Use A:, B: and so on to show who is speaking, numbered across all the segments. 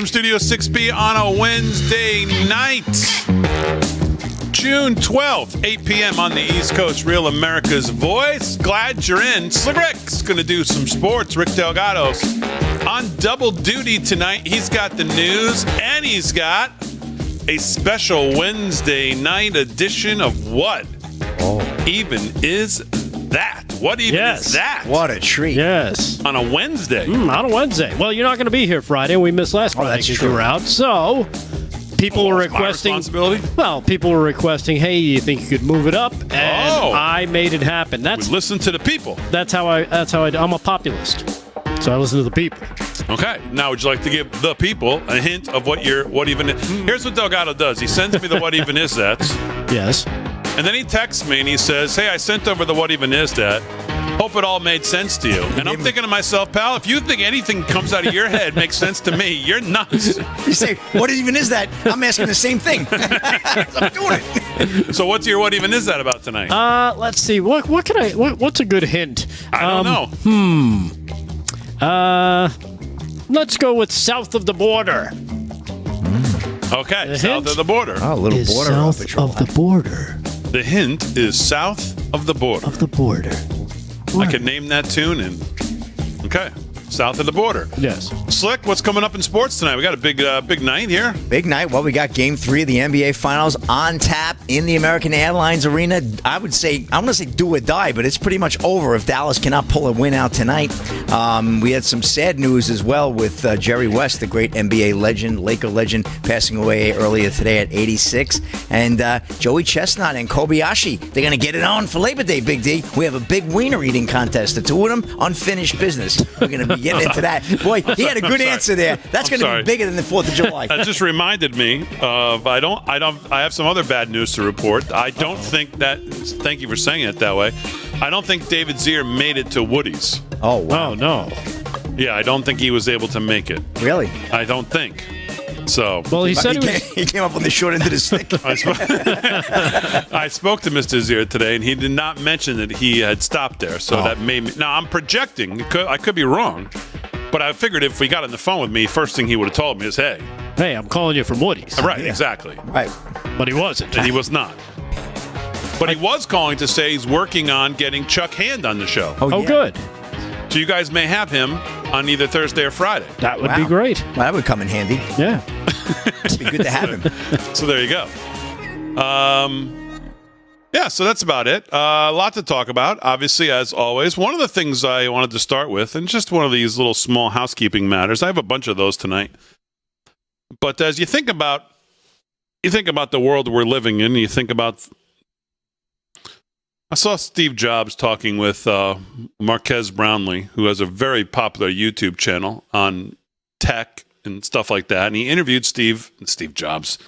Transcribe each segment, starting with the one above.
A: from Studio 6B on a Wednesday night, June 12th, 8 p.m. on the East Coast. Real America's Voice. Glad you're in. Slick Rick's going to do some sports. Rick Delgado's on double duty tonight. He's got the news, and he's got a special Wednesday night edition of What Even Is That? What even is that?
B: What a treat.
C: Yes.
A: On a Wednesday.
C: On a Wednesday. Well, you're not going to be here Friday. We missed last Friday because you were out. So people were requesting.
A: My responsibility?
C: Well, people were requesting, hey, you think you could move it up? And I made it happen.
A: We listen to the people.
C: That's how I'm a populist. So I listen to the people.
A: Okay. Now, would you like to give the people a hint of what even is? Here's what Delgado does. He sends me the what even is that.
C: Yes.
A: And then he texts me and he says, hey, I sent over the what even is that. Hope it all made sense to you. And I'm thinking to myself, pal, if you think anything comes out of your head makes sense to me, you're nuts.
B: You say, what even is that? I'm asking the same thing. I'm doing it.
A: So what's your what even is that about tonight?
C: Let's see. What's a good hint?
A: I don't know.
C: Let's go with south of the border.
A: Okay, south of the border.
B: Oh, a little
C: Is
B: border
C: south
B: patrol.
C: of the border.
A: The hint is south of the border.
C: Of the border.
A: I could name that tune and okay, south of the border.
C: Yes.
A: Slick, what's coming up in sports tonight? We got a big night here.
B: Big night. Well, we got Game 3 of the NBA Finals on tap in the American Airlines Arena. I want to say do or die, but it's pretty much over if Dallas cannot pull a win out tonight. We had some sad news as well with Jerry West, the great NBA legend, Laker legend, passing away earlier today at 86. And Joey Chestnut and Kobayashi, they're going to get it on for Labor Day, Big D. We have a big wiener eating contest. The two of them, unfinished business. We're going to be getting into that. Boy, he had a good answer there. That's going to be bigger than the 4th of July.
A: That just reminded me of I have some other bad news to report. I don't think that. Thank you for saying it that way. I don't think David Zier made it to Woody's.
B: Oh, wow.
C: Oh, no.
A: Yeah, I don't think he was able to make it.
B: Really?
A: I don't think. So.
C: Well, he said
B: he came up on the short end of the stick.
A: I spoke to Mr. Zier today, and he did not mention that he had stopped there. So that made me. Now, I'm projecting. I could be wrong. But I figured if he got on the phone with me, first thing he would have told me is, hey,
C: I'm calling you from Woody's.
A: Right, exactly.
B: Right.
C: But he wasn't.
A: And he was not. But he was calling to say he's working on getting Chuck Hand on the show.
C: Oh,
B: yeah.
C: good.
A: So you guys may have him on either Thursday or Friday.
C: That would be great.
B: Well, that would come in handy.
C: Yeah.
B: It'd be good to have him.
A: So there you go. Yeah, so that's about it. A lot to talk about, obviously, as always. One of the things I wanted to start with, and just one of these little small housekeeping matters. I have a bunch of those tonight. But as you think about the world we're living in, you think about. I saw Steve Jobs talking with Marquez Brownlee, who has a very popular YouTube channel on tech and stuff like that. And he interviewed Steve Jobs.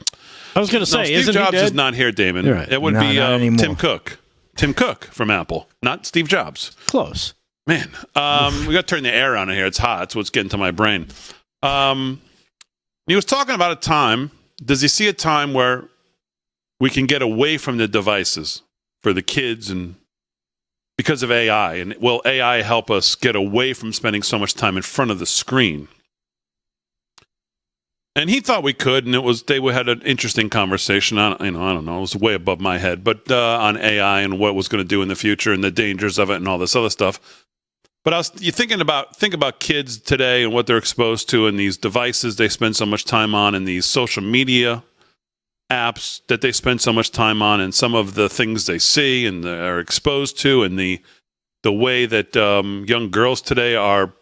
C: I was going to say,
A: Steve Jobs is not here, Damon.
C: Right.
A: It would be Tim Cook. Tim Cook from Apple, not Steve Jobs.
C: Close.
A: Man, we got to turn the air on in here. It's hot. It's what's getting to my brain. He was talking about a time. Does he see a time where we can get away from the devices for the kids and because of AI? And will AI help us get away from spending so much time in front of the screen? And he thought we could, and they had an interesting conversation on, I don't know, it was way above my head, but on AI and what it was going to do in the future and the dangers of it and all this other stuff. But think about kids today and what they're exposed to and these devices they spend so much time on and these social media apps that they spend so much time on and some of the things they see and are exposed to and the way that young girls today are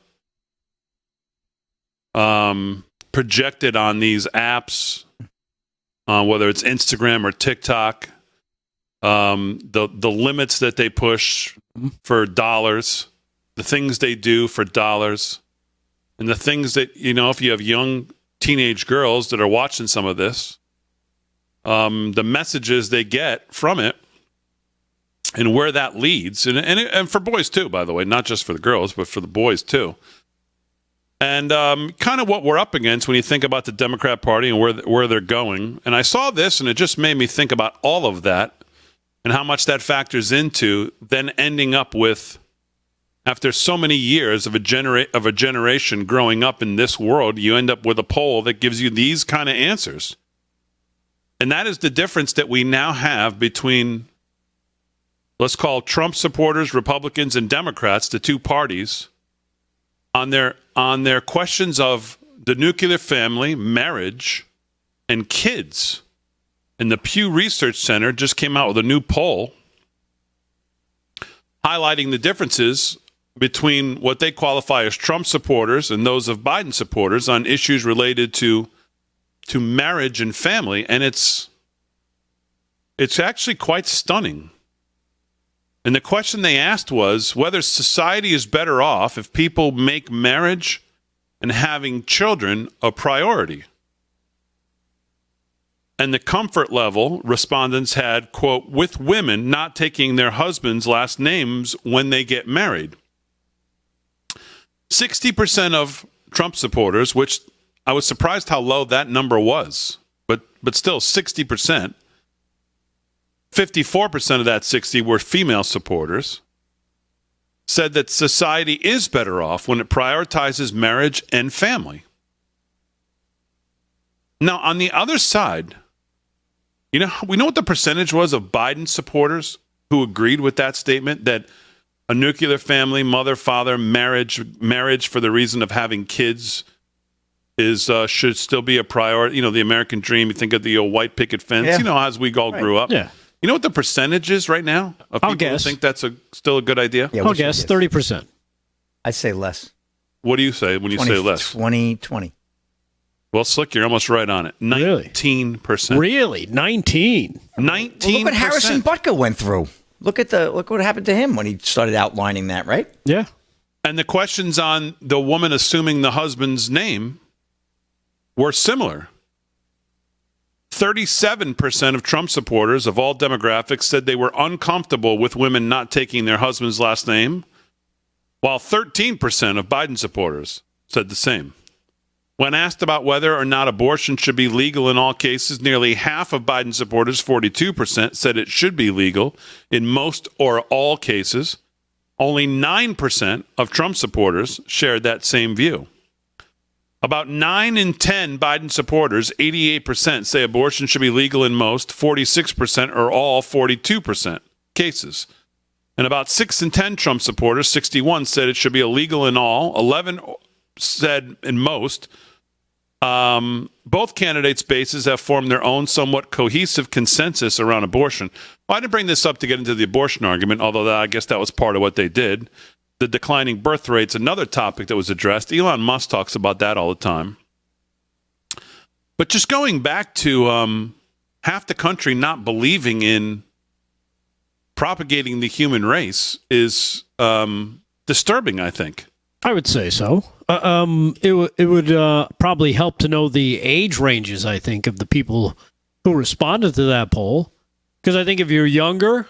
A: projected on these apps, whether it's Instagram or TikTok, the limits that they push for dollars, the things they do for dollars, and the things that, if you have young teenage girls that are watching some of this, the messages they get from it and where that leads, and for boys too, by the way, not just for the girls, but for the boys too. And kind of what we're up against when you think about the Democrat Party and where they're going. And I saw this, and it just made me think about all of that and how much that factors into then ending up with after so many years of a generation growing up in this world, you end up with a poll that gives you these kind of answers. And that is the difference that we now have between, let's call Trump supporters, Republicans, and Democrats, the two parties, on their questions of the nuclear family, marriage, and kids. And the Pew Research Center just came out with a new poll highlighting the differences between what they qualify as Trump supporters and those of Biden supporters on issues related to marriage and family. And it's actually quite stunning. And the question they asked was whether society is better off if people make marriage and having children a priority. And the comfort level respondents had, quote, with women not taking their husbands' last names when they get married. 60% of Trump supporters, which I was surprised how low that number was, but still 60%. 54% of that 60 were female supporters, said that society is better off when it prioritizes marriage and family. Now, on the other side, we know what the percentage was of Biden supporters who agreed with that statement, that a nuclear family, mother, father, marriage for the reason of having kids should still be a priority. The American dream. You think of the old white picket fence, as we all grew up.
C: Yeah.
A: You know what the percentage is right now of people who think that's still a good idea?
B: Yeah,
C: I'll guess 30%.
B: I'd say less.
A: What do you say when you say less?
B: 20.
A: Well, Slick, you're almost right on it. 19%.
C: Really? 19?
A: 19%.
B: Well, look what Harrison Butker went through. Look what happened to him when he started outlining that, right?
C: Yeah.
A: And the questions on the woman assuming the husband's name were similar. 37% of Trump supporters of all demographics said they were uncomfortable with women not taking their husband's last name, while 13% of Biden supporters said the same. When asked about whether or not abortion should be legal in all cases, nearly half of Biden supporters, 42%, said it should be legal in most or all cases. Only 9% of Trump supporters shared that same view. About 9 in 10 Biden supporters, 88%, say abortion should be legal in most, 46% or all 42% cases. And about 6 in 10 Trump supporters, 61, said it should be illegal in all, 11 said in most. Both candidates' bases have formed their own somewhat cohesive consensus around abortion. Well, I didn't bring this up to get into the abortion argument, although I guess that was part of what they did. The declining birth rate's another topic that was addressed. Elon Musk talks about that all the time. But just going back to half the country not believing in propagating the human race is disturbing, I think.
C: I would say so. It would probably help to know the age ranges, I think, of the people who responded to that poll. Because I think if you're younger,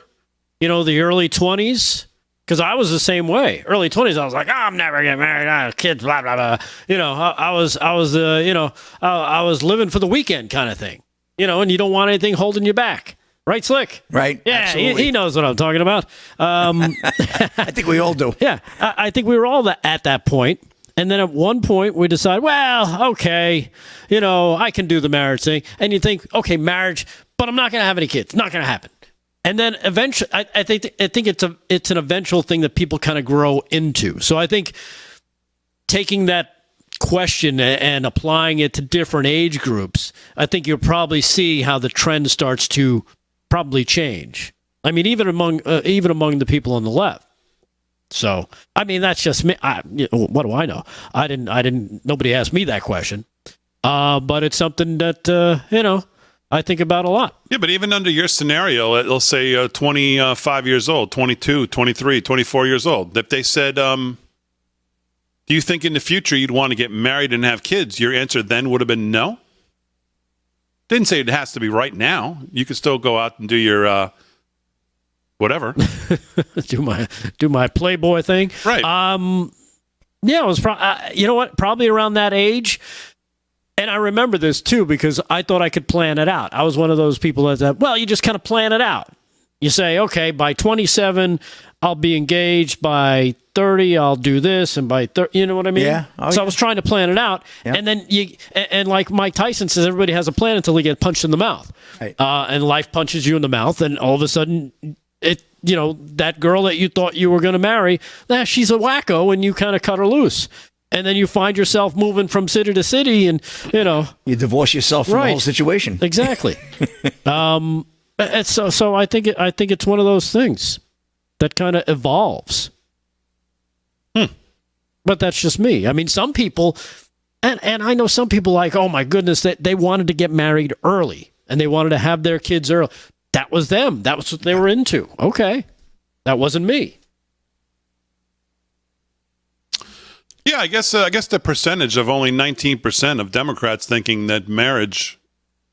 C: the early 20s, because I was the same way. Early 20s, I was like, I'm never getting married. I have kids, blah, blah, blah. I was living for the weekend kind of thing. And you don't want anything holding you back. Right, Slick?
B: Right.
C: Yeah, he knows what I'm talking about.
B: I think we all do.
C: Yeah, I think we were all at that point. And then at one point, we decide, well, okay, I can do the marriage thing. And you think, okay, marriage, but I'm not going to have any kids. Not going to happen. And then eventually, I think it's an eventual thing that people kind of grow into. So I think taking that question and applying it to different age groups, I think you'll probably see how the trend starts to probably change. I mean, even among the people on the left. So, I mean, that's just me. What do I know? Nobody asked me that question. But it's something that, I think about a lot.
A: Yeah, but even under your scenario, let's say 25 years old, 22, 23, 24 years old. If they said, do you think in the future you'd want to get married and have kids? Your answer then would have been no. Didn't say it has to be right now. You could still go out and do your whatever.
C: do my Playboy thing.
A: Right.
C: Yeah, it was probably around that age. And I remember this too because I thought I could plan it out. I was one of those people that said, well, you just kind of plan it out. You say, okay, by 27, I'll be engaged. By 30, I'll do this, and by 30, you know what I mean?
B: Yeah. Oh,
C: so
B: yeah.
C: I was trying to plan it out, and then and like Mike Tyson says, everybody has a plan until they get punched in the mouth,
B: Right.
C: And life punches you in the mouth, and all of a sudden, that girl that you thought you were going to marry, she's a wacko, and you kind of cut her loose. And then you find yourself moving from city to city, and
B: You divorce yourself from the whole situation.
C: Exactly. So I think it's one of those things that kind of evolves. But that's just me. I mean, some people, and I know some people like, oh my goodness, they wanted to get married early and they wanted to have their kids early. That was them. That was what they were into. Okay, that wasn't me.
A: Yeah, I guess the percentage of only 19% of Democrats thinking that marriage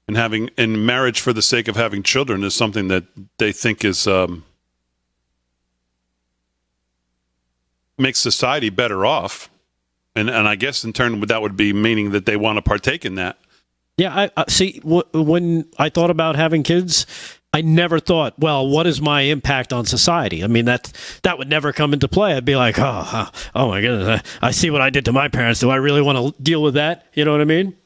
A: and marriage for the sake of having children is something that they think is makes society better off, and I guess in turn that would be meaning that they want to partake in that.
C: Yeah, I see. When I thought about having kids, I never thought, well, what is my impact on society? I mean, that would never come into play. I'd be like, oh my goodness, I see what I did to my parents. Do I really want to deal with that? You know what I mean?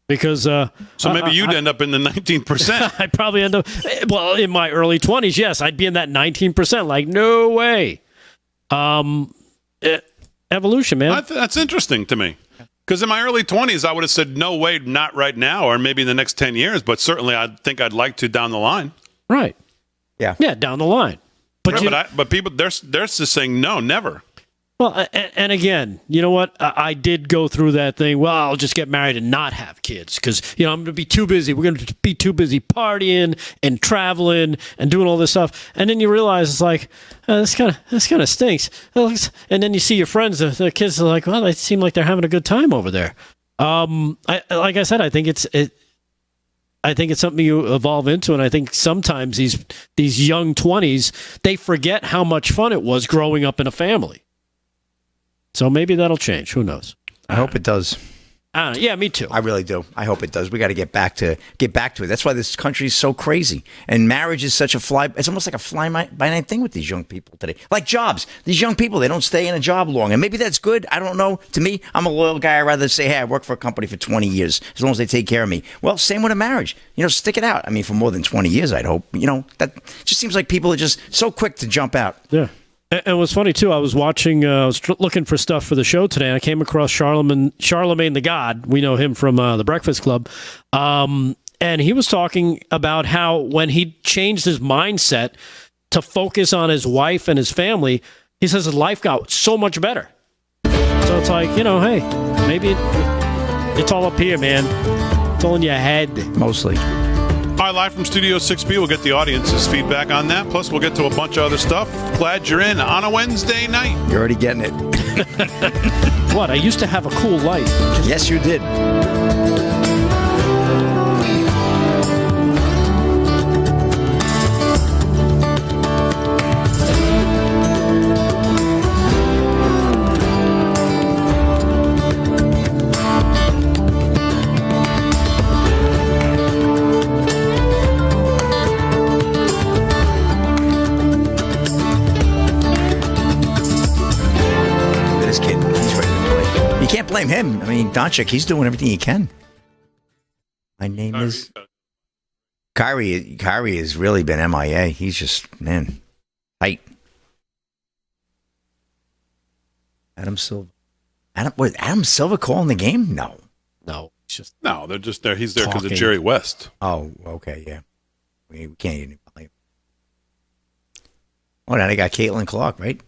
C: Because so
A: maybe you'd end up in the 19%.
C: I'd probably end up, well, in my early 20s, yes, I'd be in that 19%. Like, no way. Evolution, man.
A: That's interesting to me. Because in my early 20s, I would have said, no way, not right now, or maybe in the next 10 years, but certainly I think I'd like to down the line.
C: Right.
B: Yeah.
C: Yeah, down the line.
A: But people, they're just saying, no, never.
C: Well, and again, you know what? I did go through that thing. Well, I'll just get married and not have kids because, I'm going to be too busy. We're going to be too busy partying and traveling and doing all this stuff. And then you realize it's like, this kind of stinks. And then you see your friends, the kids are like, well, they seem like they're having a good time over there. Like I said, I think it's something you evolve into, and I think sometimes these young 20s, they forget how much fun it was growing up in a family. So maybe that'll change. Who knows?
B: I hope it does.
C: I don't know. Yeah, me too.
B: I really do. I hope it does. We got to get back to it. That's why this country is so crazy. And marriage is such it's almost like a fly-by-night thing with these young people today. Like jobs. These young people, they don't stay in a job long. And maybe that's good. I don't know. To me, I'm a loyal guy. I'd rather say, hey, I work for a company for 20 years, as long as they take care of me. Well, same with a marriage. Stick it out. I mean, for more than 20 years, I'd hope. That just seems like people are just so quick to jump out.
C: Yeah. And what's funny, too, I was looking for stuff for the show today, and I came across Charlemagne the God. We know him from The Breakfast Club. And he was talking about how when he changed his mindset to focus on his wife and his family, he says his life got so much better. So it's like, hey, maybe it's all up here, man. It's all in your head.
B: Mostly.
A: All right, live from Studio 6B, we'll get the audience's feedback on that. Plus, we'll get to a bunch of other stuff. Glad you're in on a Wednesday night.
B: You're already getting it.
C: What? I used to have a cool life.
B: Yes, you did. Blame him. I mean, Doncic, he's doing everything he can. My name is Kyrie. Kyrie has really been MIA. He's just, man, tight. Adam Silver. Adam Silver calling the game? No.
C: It's just
A: they're just there. He's there because of
C: talking.
A: Jerry West.
B: Oh, okay, yeah. We can't even blame him. Oh, now they got Caitlin Clark, right?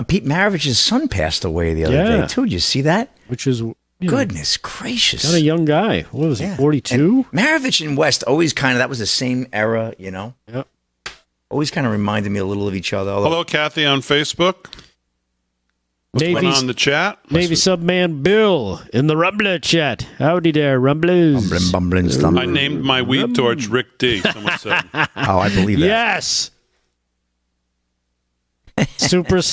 B: Pete Maravich's son passed away the other day, too. Did you see that?
C: Which is...
B: Goodness gracious.
C: Got a young guy. What was he, 42?
B: Maravich and West always that was the same era,
C: Yep.
B: Always kind of reminded me a little of each other.
A: Hello, Kathy on Facebook. What's going on in the chat?
C: Navy Subman Bill in the Rumbler chat. Howdy there, Rumblers.
B: Bumbling.
A: I named my weed torch Rick D, someone said.
B: Oh, I believe that.
C: Yes. Super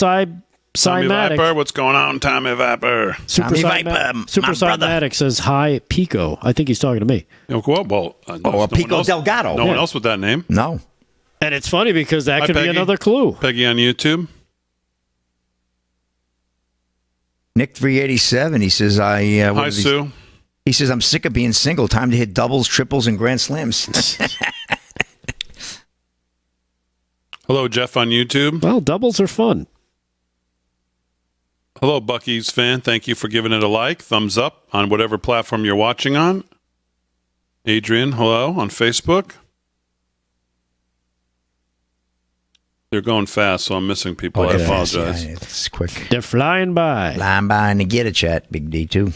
A: Tommy
C: Cymatic.
A: Viper, what's going on, Tommy Viper?
C: Super
B: Tommy
C: Cymatic,
B: Viper,
C: Super
B: my brother.
C: Cymatic says, hi, Pico. I think he's talking to me.
A: Well,
B: Oh, Pico Delgado.
A: No one else with that name.
B: No.
C: And it's funny because that
A: Hi,
C: could be
A: Peggy.
C: another clue.
A: Peggy on YouTube.
B: Nick 387. He says,
A: Hi, Sue.
B: He says, I'm sick of being single. Time to hit doubles, triples, and grand slams.
A: Hello, Jeff on YouTube.
C: Well, doubles are fun.
A: Hello, Bucky's fan. Thank you for giving it a like. Thumbs up on whatever platform you're watching on. Adrian, hello on Facebook. They're going fast, so I'm missing people. I apologize.
B: Yeah, it's quick.
C: They're flying by.
B: Line by and get a chat, Big D, too.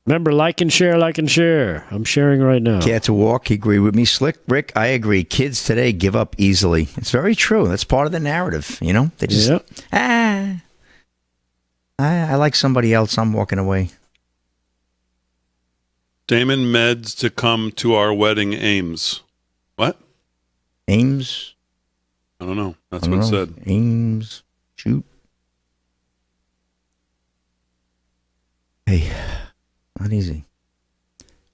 C: Remember, like and share, like and share. I'm sharing right now.
B: Care to walk? He agree with me. Slick Rick, I agree. Kids today give up easily. It's very true. That's part of the narrative, you know? They just, I like somebody else. I'm walking away.
A: Damon meds to come to our wedding Ames. What?
B: Ames?
A: I don't know. That's
B: I don't
A: what it
B: know.
A: said.
B: Ames. Shoot. Hey, not easy.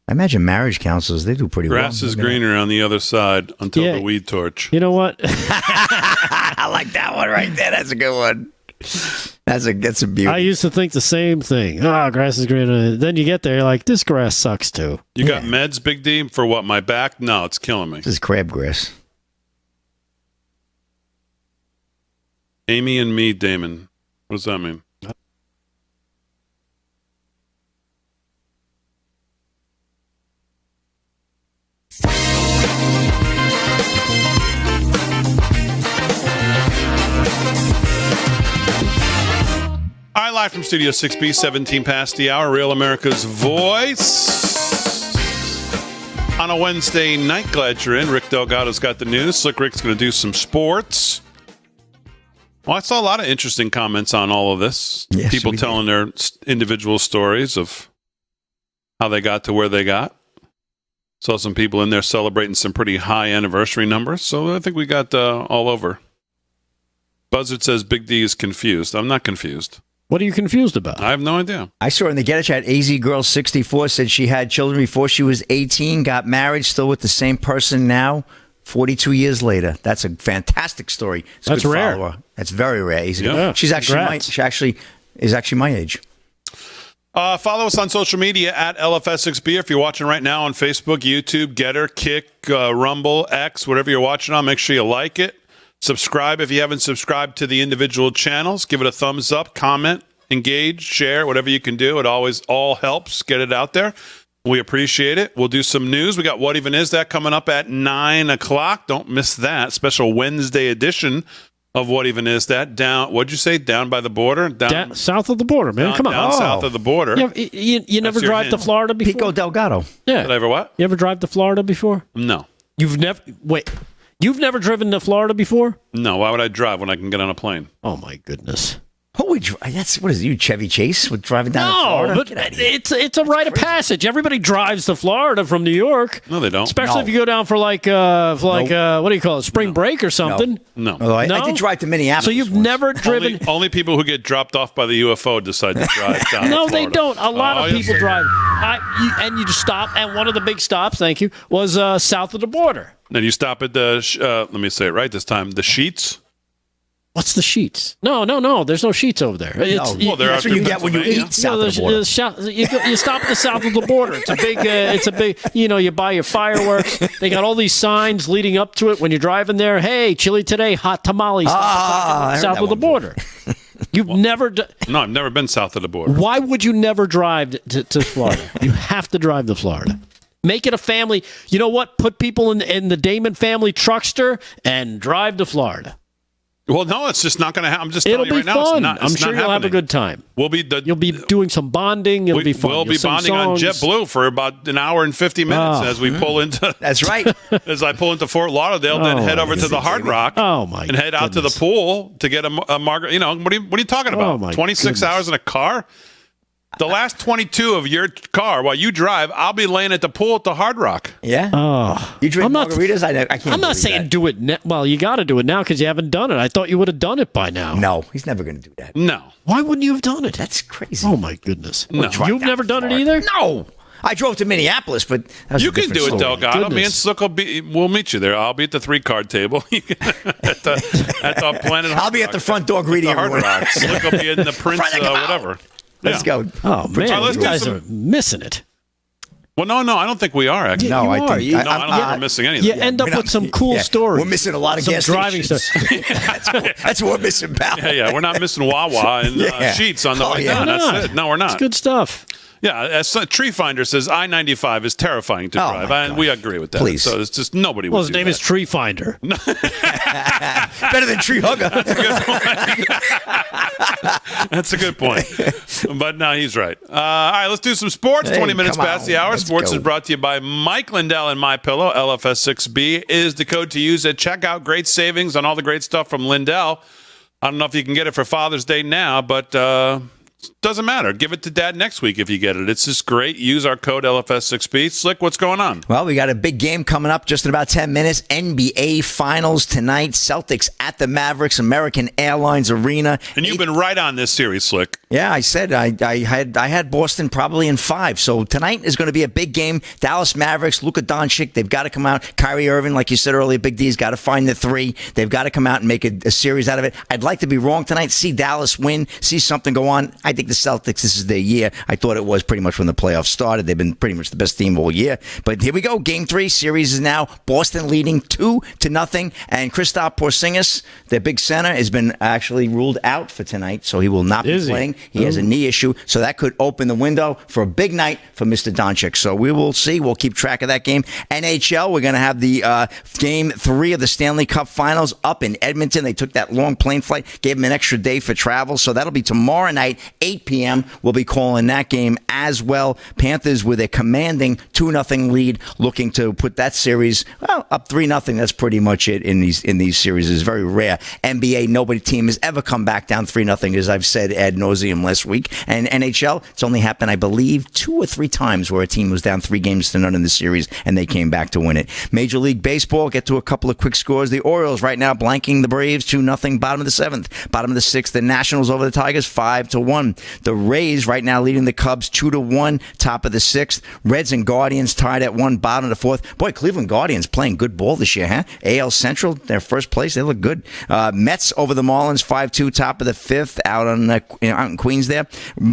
B: I imagine marriage counselors, they do pretty
A: Grass
B: well.
A: is greener on the other side until
C: Yeah.
A: the weed torch.
C: You know what?
B: I like that one right there. That's a good one. That's a beauty.
C: I used to think the same thing. Oh, grass is greener. Then you get there, you're like, this grass sucks too.
A: You got meds, Big D, for what? My back? No, it's killing me.
B: This is crabgrass.
A: Amy and me, Damon. What does that mean? All right, live from Studio 6B, 17 past the hour, Real America's Voice. On a Wednesday night, glad you're in. Rick Delgado's got the news. Slick Rick's going to do some sports. Well, I saw a lot of interesting comments on all of this.
B: Yes,
A: People
B: we
A: telling their individual stories of how they got to where they got. Saw some people in there celebrating some pretty high anniversary numbers. So I think we got all over. Buzzard says Big D is confused. I'm not confused.
C: What are you confused about?
A: I have no idea.
B: I saw in the Get a Chat, AZ Girl 64 said she had children before she was 18, got married, still with the same person now, 42 years later. That's a fantastic story. It's a
C: That's
B: good
C: rare.
B: follower. That's very rare. AZ.
A: Yeah.
B: She's actually
C: Congrats.
B: she is actually my age.
A: Follow us on social media at LFS6B. If you're watching right now on Facebook, YouTube, Getter, Kick, Rumble, X, whatever you're watching on, make sure you like it. Subscribe if you haven't subscribed to the individual channels. Give it a thumbs up, comment, engage, share, whatever you can do. It always all helps get it out there. We appreciate it. We'll do some news. We got What Even Is That coming up at 9 o'clock. Don't miss that. Special Wednesday edition of What Even Is That. Down, what'd you say? Down by the border? Down
C: South of the border, man. Come on.
A: Down south of the border.
C: You never
A: That's your
C: drive to
A: hint.
C: Florida before?
B: Pico Delgado.
C: Yeah.
A: Did I ever what?
C: You ever drive to Florida before?
A: No.
C: You've never driven to Florida before?
A: No. Why would I drive when I can get on a plane?
C: Oh my goodness.
B: That's what is it, you Chevy Chase with driving down to
C: No,
B: Florida?
C: but
B: Get out of here.
C: it's a rite of passage. Everybody drives to Florida from New York.
A: No, they don't.
C: Especially
B: No.
C: if you go down for what do you call it? Spring break or something.
A: No.
B: Although I
C: No?
B: did drive to Minneapolis.
C: So you've
B: once.
C: never driven
A: Only people who get dropped off by the UFO decide to drive down
C: No,
A: to
C: they
A: Florida.
C: don't. A lot
A: Oh,
C: of
A: yes,
C: people
A: they do.
C: drive. And you just stop. And one of the big stops, thank you, was south of the border.
A: Then you stop at the, let me say it right this time, the Sheets.
C: What's the Sheets? No. There's no Sheets over there. It's,
B: No,
A: there
B: that's
A: are
B: what you
A: through
B: get when you
A: Pennsylvania.
B: eat south of the border.
C: You stop at the south of the border. It's a big. You buy your fireworks. They got all these signs leading up to it when you're driving there. Hey, chili today, hot tamales.
B: I heard
C: south
B: that
C: of the
B: one before.
C: border. You've never.
A: No, I've never been south of the border.
C: Why would you never drive to Florida? You have to drive to Florida. Make it a family. You know what? Put people in the Damon family truckster and drive to Florida.
A: Well, no, it's just not going to happen. I'm just
C: It'll
A: telling you
C: be
A: right now.
C: fun.
A: It's not,
C: I'm
A: it's
C: sure
A: not
C: you'll have a
A: happening.
C: good time. You'll be doing some bonding. It'll be fun.
A: We'll
C: You'll
A: be
C: sing
A: bonding on
C: songs.
A: JetBlue for about an hour and 50 minutes as we pull into.
B: That's right.
A: As I pull into Fort Lauderdale, then
C: Oh,
A: head over
B: my
A: to the Hard
B: goodness.
A: Rock.
C: Oh my!
A: And head out to the
C: goodness.
A: pool to get a margarita. What are you talking about?
C: Oh, my
A: 26
C: goodness.
A: hours in a car? The last 22 of your car while you drive, I'll be laying at the pool at the Hard Rock.
B: Yeah.
C: Oh,
B: You drink
C: I'm not-
B: margaritas? I can't.
C: I'm not
B: believe
C: saying
B: that.
C: do it now. Well, you got to do it now because you haven't done it. I thought you would have done it by now.
B: No, he's never going to do that.
A: No.
C: Why wouldn't you have done it?
B: That's crazy.
C: Oh, my goodness.
A: No.
C: You've never done it either?
B: No. I drove to Minneapolis, but that was
A: You
B: a
A: can
B: different
A: do it,
B: story.
A: Delgado. Me and
C: Goodness.
A: Slick we'll meet you there. I'll be at the 3-card table at the Planet Hard
B: I'll be at
A: Rock.
B: the front door greeting
A: The Hard
B: everyone.
A: Rock. Slick will be in the Prince,
B: Front of the crowd.
A: whatever.
B: Let's
A: Yeah.
B: go.
C: Oh, man.
A: let's
C: You
A: do
C: guys
A: some-
C: are missing it.
A: Well, no, I don't think we are, actually.
B: No,
C: You
B: I
C: are.
B: think
C: You-
A: No, I don't think we're missing anything.
C: You end up
B: we're not-
C: with some cool
B: yeah,
C: stories.
B: we're missing a lot of
C: some
B: gas
C: driving
B: stations.
C: stuff.
B: That's what we're missing, pal.
A: Yeah, we're not missing Wawa and
B: Yeah.
A: Sheets on the
B: Oh,
A: way
B: yeah.
A: down.
C: Why not?
A: That's it. No, we're not.
C: It's good stuff.
A: Yeah, as Tree Finder says, I-95 is terrifying to
B: Oh,
A: drive,
B: my
A: and
B: God.
A: we agree with that.
B: Please.
A: So it's just nobody
C: Well,
A: would
C: his
A: do
C: name
A: that.
C: is Tree Finder.
B: Better than Tree Hugger.
A: That's a good point. But no, he's right. All right, let's do some sports.
B: Hey,
A: 20 minutes
B: come
A: past
B: on.
A: the hour.
B: Let's
A: Sports
B: go.
A: is brought to you by Mike Lindell and MyPillow. LFS6B is the code to use at checkout. Great savings on all the great stuff from Lindell. I don't know if you can get it for Father's Day now, but doesn't matter. Give it to Dad next week if you get it. It's just great. Use our code LFS6B. Slick, what's going on?
B: Well, we got a big game coming up just in about 10 minutes. NBA Finals tonight. Celtics at the Mavericks, American Airlines Arena.
A: And you've been right on this series, Slick.
B: Yeah, I said I had Boston probably in 5. So tonight is going to be a big game. Dallas Mavericks, Luka Doncic, they've got to come out. Kyrie Irving, like you said earlier, Big D's got to find the 3. They've got to come out and make a series out of it. I'd like to be wrong tonight, see Dallas win, see something go on. I think the Celtics, this is their year. I thought it was pretty much when the playoffs started. They've been pretty much the best team all year. But here we go. Game 3 series is now Boston leading 2-0. And Kristaps Porzingis, their big center, has been actually ruled out for tonight, so he will not be
C: Is he?
B: playing. He has a knee issue, so that could open the window for a big night for Mr. Doncic. So we will see. We'll keep track of that game. NHL, we're going to have the Game 3 of the Stanley Cup Finals up in Edmonton. They took that long plane flight, gave them an extra day for travel, so that'll be tomorrow night, 8 p.m. We'll be calling that game as well. Panthers with a commanding 2-0 lead, looking to put that series up 3-0. That's pretty much it in these series. It's very rare. NBA, nobody team has ever come back down 3-0, as I've said ad nauseum last week. And NHL, it's only happened, I believe, 2 or 3 times where a team was down 3-0 in the series and they came back to win it. Major League Baseball, get to a couple of quick scores. The Orioles right now blanking the Braves 2-0, bottom of the 7th. Bottom of the 6th, the Nationals over the Tigers 5-1. The Rays right now leading the Cubs 2-1, top of the 6th. Reds and Guardians tied at 1, bottom of the 4th. Boy, Cleveland Guardians playing good ball this year, huh? AL Central, their first place, they look good. Mets over the Marlins 5-2, top of the 5th, out in Queens there.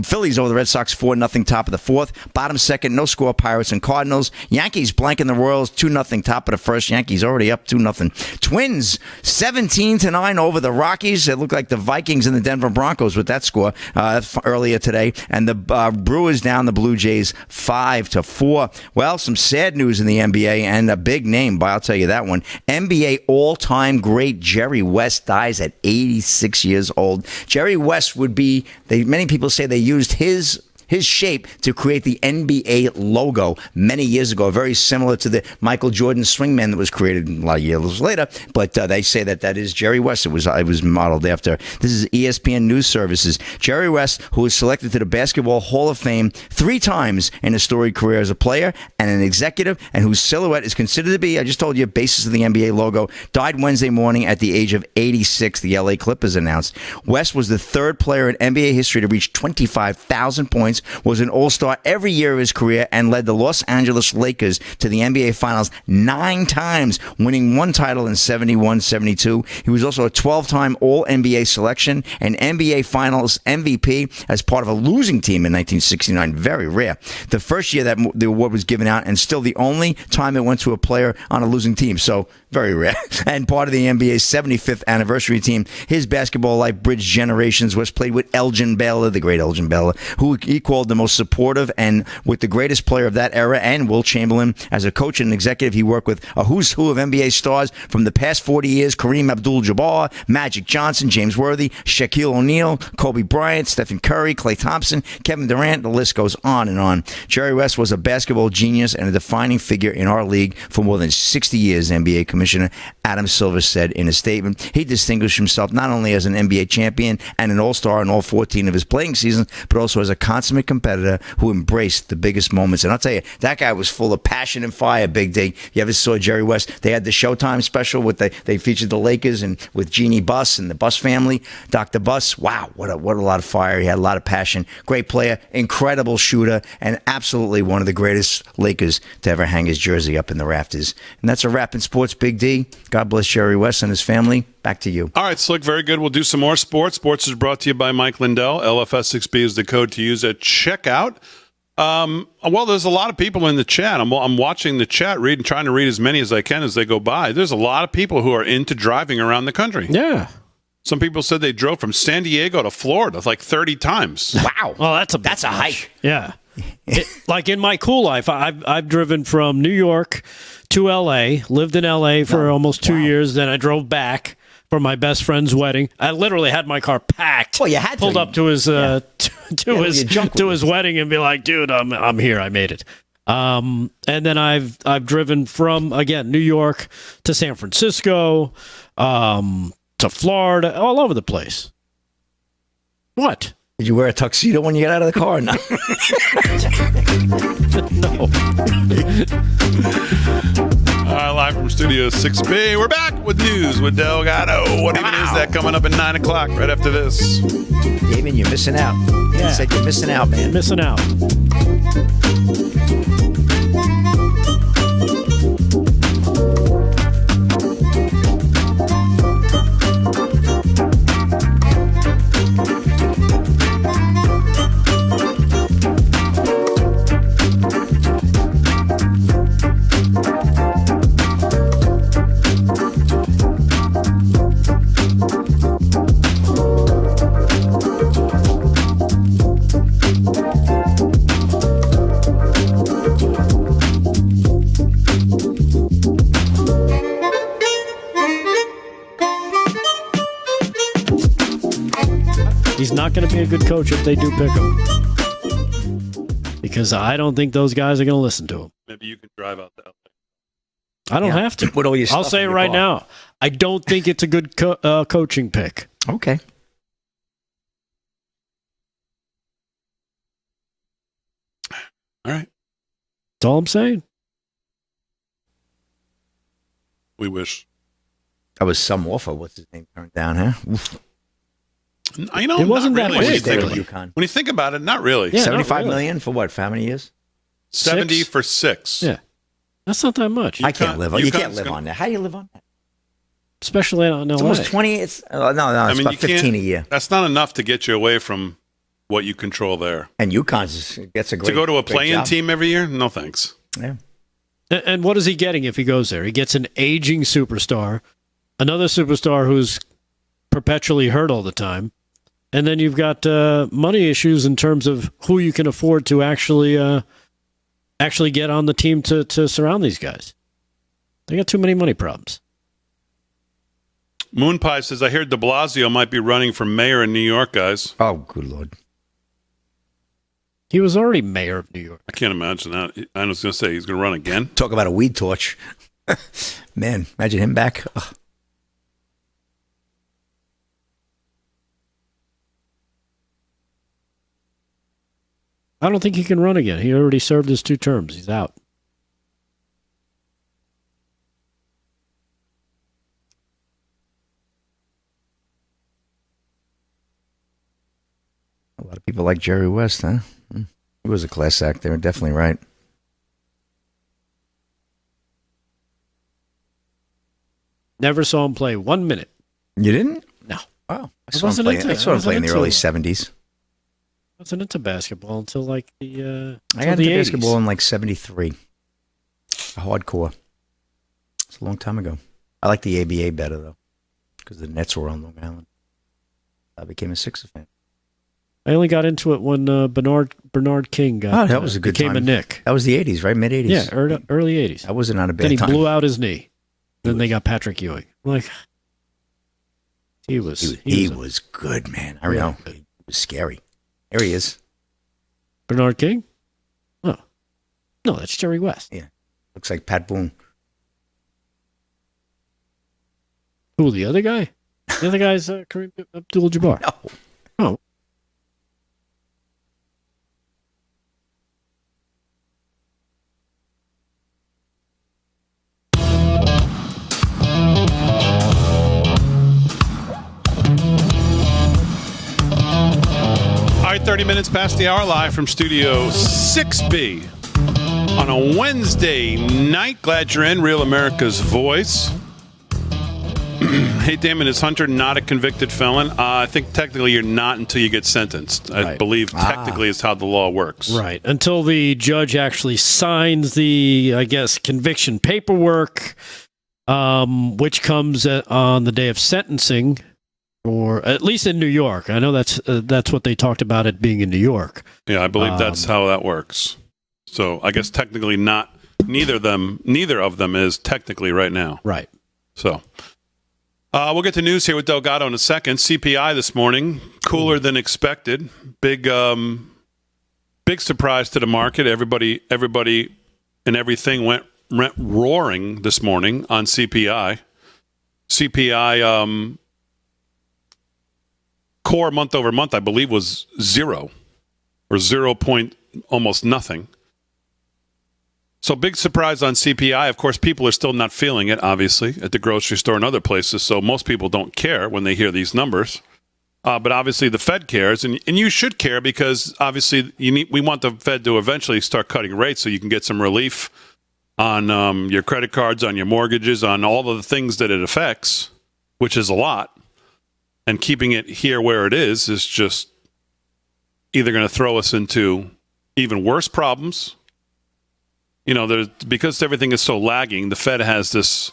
B: Phillies over the Red Sox 4-0, top of the 4th. Bottom 2nd, no score, Pirates and Cardinals. Yankees blanking the Royals 2-0, top of the 1st. Yankees already up 2-0. Twins 17-9 over the Rockies. It looked like the Vikings and the Denver Broncos with that score earlier today. And the Brewers down the Blue Jays 5-4. Well, some sad news in the NBA and a big name, but I'll tell you that one. NBA all-time great Jerry West dies at 86 years old. Jerry West would be, many people say they used his shape to create the NBA logo many years ago, very similar to the Michael Jordan swingman that was created a lot of years later. But they say that is Jerry West. It was modeled after. This is ESPN News Services. Jerry West, who was selected to the Basketball Hall of Fame 3 times in his storied career as a player and an executive, and whose silhouette is considered to be, I just told you, basis of the NBA logo, died Wednesday morning at the age of 86, the LA Clippers announced. West was the 3rd player in NBA history to reach 25,000 points, was an all-star every year of his career, and led the Los Angeles Lakers to the NBA Finals 9 times, winning 1 title in 71-72. He was also a 12-time All-NBA selection and NBA Finals MVP as part of a losing team in 1969. Very rare. The first year that the award was given out, and still the only time it went to a player on a losing team. So very rare. And part of the NBA's 75th anniversary team. His basketball life bridged generations. West played with Elgin Baylor, the great Elgin Baylor, who he called the most supportive and with the greatest player of that era, and Will Chamberlain. As a coach and executive, he worked with a who's who of NBA stars from the past 40 years: Kareem Abdul-Jabbar, Magic Johnson, James Worthy, Shaquille O'Neal, Kobe Bryant, Stephen Curry, Klay Thompson, Kevin Durant. The list goes on and on. Jerry West was a basketball genius and a defining figure in our league for more than 60 years, NBA Commissioner Adam Silver said in a statement. He distinguished himself not only as an NBA champion and an all-star in all 14 of his playing seasons, but also as a consummate consummate competitor who embraced the biggest moments. And I'll tell you, that guy was full of passion and fire, Big D. You ever saw Jerry West? They had the Showtime special with they featured the Lakers and with Jeannie Buss and the Buss family, Dr. Buss. Wow, what a lot of fire. He had a lot of passion. Great player, incredible shooter, and absolutely one of the greatest Lakers to ever hang his jersey up in the rafters. And that's a wrap in sports, Big D. God bless Jerry West and his family. Back to you.
A: All right, Slick, very good. We'll do some more sports. Sports is brought to you by Mike Lindell. LFS6B is the code to use at checkout. Well, there's a lot of people in the chat. I'm watching the chat, trying to read as many as I can as they go by. There's a lot of people who are into driving around the country.
C: Yeah.
A: Some people said they drove from San Diego to Florida like 30 times.
B: Wow.
C: Well, that's a hike. Yeah. Like in my cool life, I've driven from New York to L.A., lived in L.A. for almost 2 years. Then I drove back for my best friend's wedding. I literally had my car packed.
B: Well, you had
C: pulled
B: to.
C: up to his to his wedding and be like, dude, I'm here. I made it. And then I've driven from, again, New York to San Francisco, to Florida, all over the place. What?
B: Did you wear a tuxedo when you got out of the car? No.
A: All right, live from Studio 6B. We're back with news with Delgado. What even is that coming up at 9 o'clock right after this?
B: Damon, you're missing out.
C: Yeah.
B: He said you're missing out, man.
C: Missing out. He's not going to be a good coach if they do pick him. Because I don't think those guys are going to listen to him.
A: Maybe you can drive out to LA.
C: I don't have to.
B: Put all your
C: I'll
B: stuff
C: say
B: in
C: it
B: your
C: right
B: car.
C: now. I don't think it's a good coaching pick.
B: Okay.
A: All right.
C: That's all I'm saying.
A: We wish.
B: That was some offer. What's his name turned down, huh? Oof.
A: You know,
C: It wasn't
A: not
C: that
A: really.
C: big, really.
B: UConn.
A: When you think about it, not really.
C: Yeah, not
B: 75
C: really.
B: million for what? How many years?
A: 70
C: 6?
A: for 6.
C: Yeah. That's not that much.
B: I can't live on. You can't
A: UConn's
B: live
A: gonna-
B: on that. How do you live on that?
C: Especially in
B: It's
C: LA.
B: almost 20. It's no. It's about
A: you can't-
B: 15 a year.
A: That's not enough to get you away from what you control there.
B: And UConn's gets a great.
A: To go to a
B: great
A: play-in
B: job.
A: team every year? No, thanks.
B: Yeah.
C: And what is he getting if he goes there? He gets an aging superstar, another superstar who's perpetually hurt all the time, and then you've got money issues in terms of who you can afford to actually get on the team to surround these guys. They got too many money problems.
A: Moonpie says, I hear de Blasio might be running for mayor in New York, guys.
B: Oh, good Lord.
C: He was already mayor of New York.
A: I can't imagine that. I was going to say, he's going to run again.
B: Talk about a weed torch. Man, imagine him back. Ugh.
C: I don't think he can run again. He already served his 2 terms. He's out.
B: A lot of people like Jerry West, huh? He was a class act. They were definitely right.
C: Never saw him play 1 minute.
B: You didn't?
C: No.
B: Oh,
C: I wasn't into-
B: I saw him
C: I
B: play in the
C: wasn't
B: early
C: into-
B: 70s.
C: I wasn't into basketball until like the
B: I got
C: until the
B: into
C: 80s.
B: basketball in like 73. Hardcore. It's a long time ago. I like the ABA better, though, because the Nets were on Long Island. I became a Sixers fan.
C: I only got into it when Bernard King got.
B: Oh, that was a good
C: became
B: time.
C: a Knick.
B: That was the 80s, right? Mid-80s.
C: Yeah, early 80s.
B: That wasn't on a bad
C: Then he
B: time.
C: blew out his knee. Then they got Patrick Ewing. Like he was
B: good, man. I
C: Really
B: know.
C: good.
B: It was scary. There he is.
C: Bernard King. Oh, no, that's Jerry West.
B: Yeah. Looks like Pat Boone.
C: Who, the other guy? The other guy's Kareem Abdul-Jabbar.
B: No.
C: Oh,
A: 30 minutes past the hour, live from Studio 6B on a Wednesday night. Glad you're in. Real America's Voice. Hey, Damon, is Hunter not a convicted felon? I think technically you're not until you get sentenced. I believe technically is how the law works.
C: Right. Until the judge actually signs the, I guess, conviction paperwork, which comes on the day of sentencing, or at least in New York. I know that's what they talked about, it being in New York.
A: Yeah, I believe that's how that works. So I guess technically not. Neither of them is technically right now.
C: Right.
A: So we'll get to news here with Delgado in a second. CPI this morning, cooler than expected. Big surprise to the market. Everybody and everything went roaring this morning on CPI. CPI core month over month, I believe, was 0 or 0 point almost nothing. So big surprise on CPI. Of course, people are still not feeling it, obviously, at the grocery store and other places. So most people don't care when they hear these numbers. But obviously the Fed cares, and you should care because obviously we want the Fed to eventually start cutting rates so you can get some relief on your credit cards, on your mortgages, on all of the things that it affects, which is a lot. And keeping it here where it is just either going to throw us into even worse problems. You know, because everything is so lagging, the Fed has this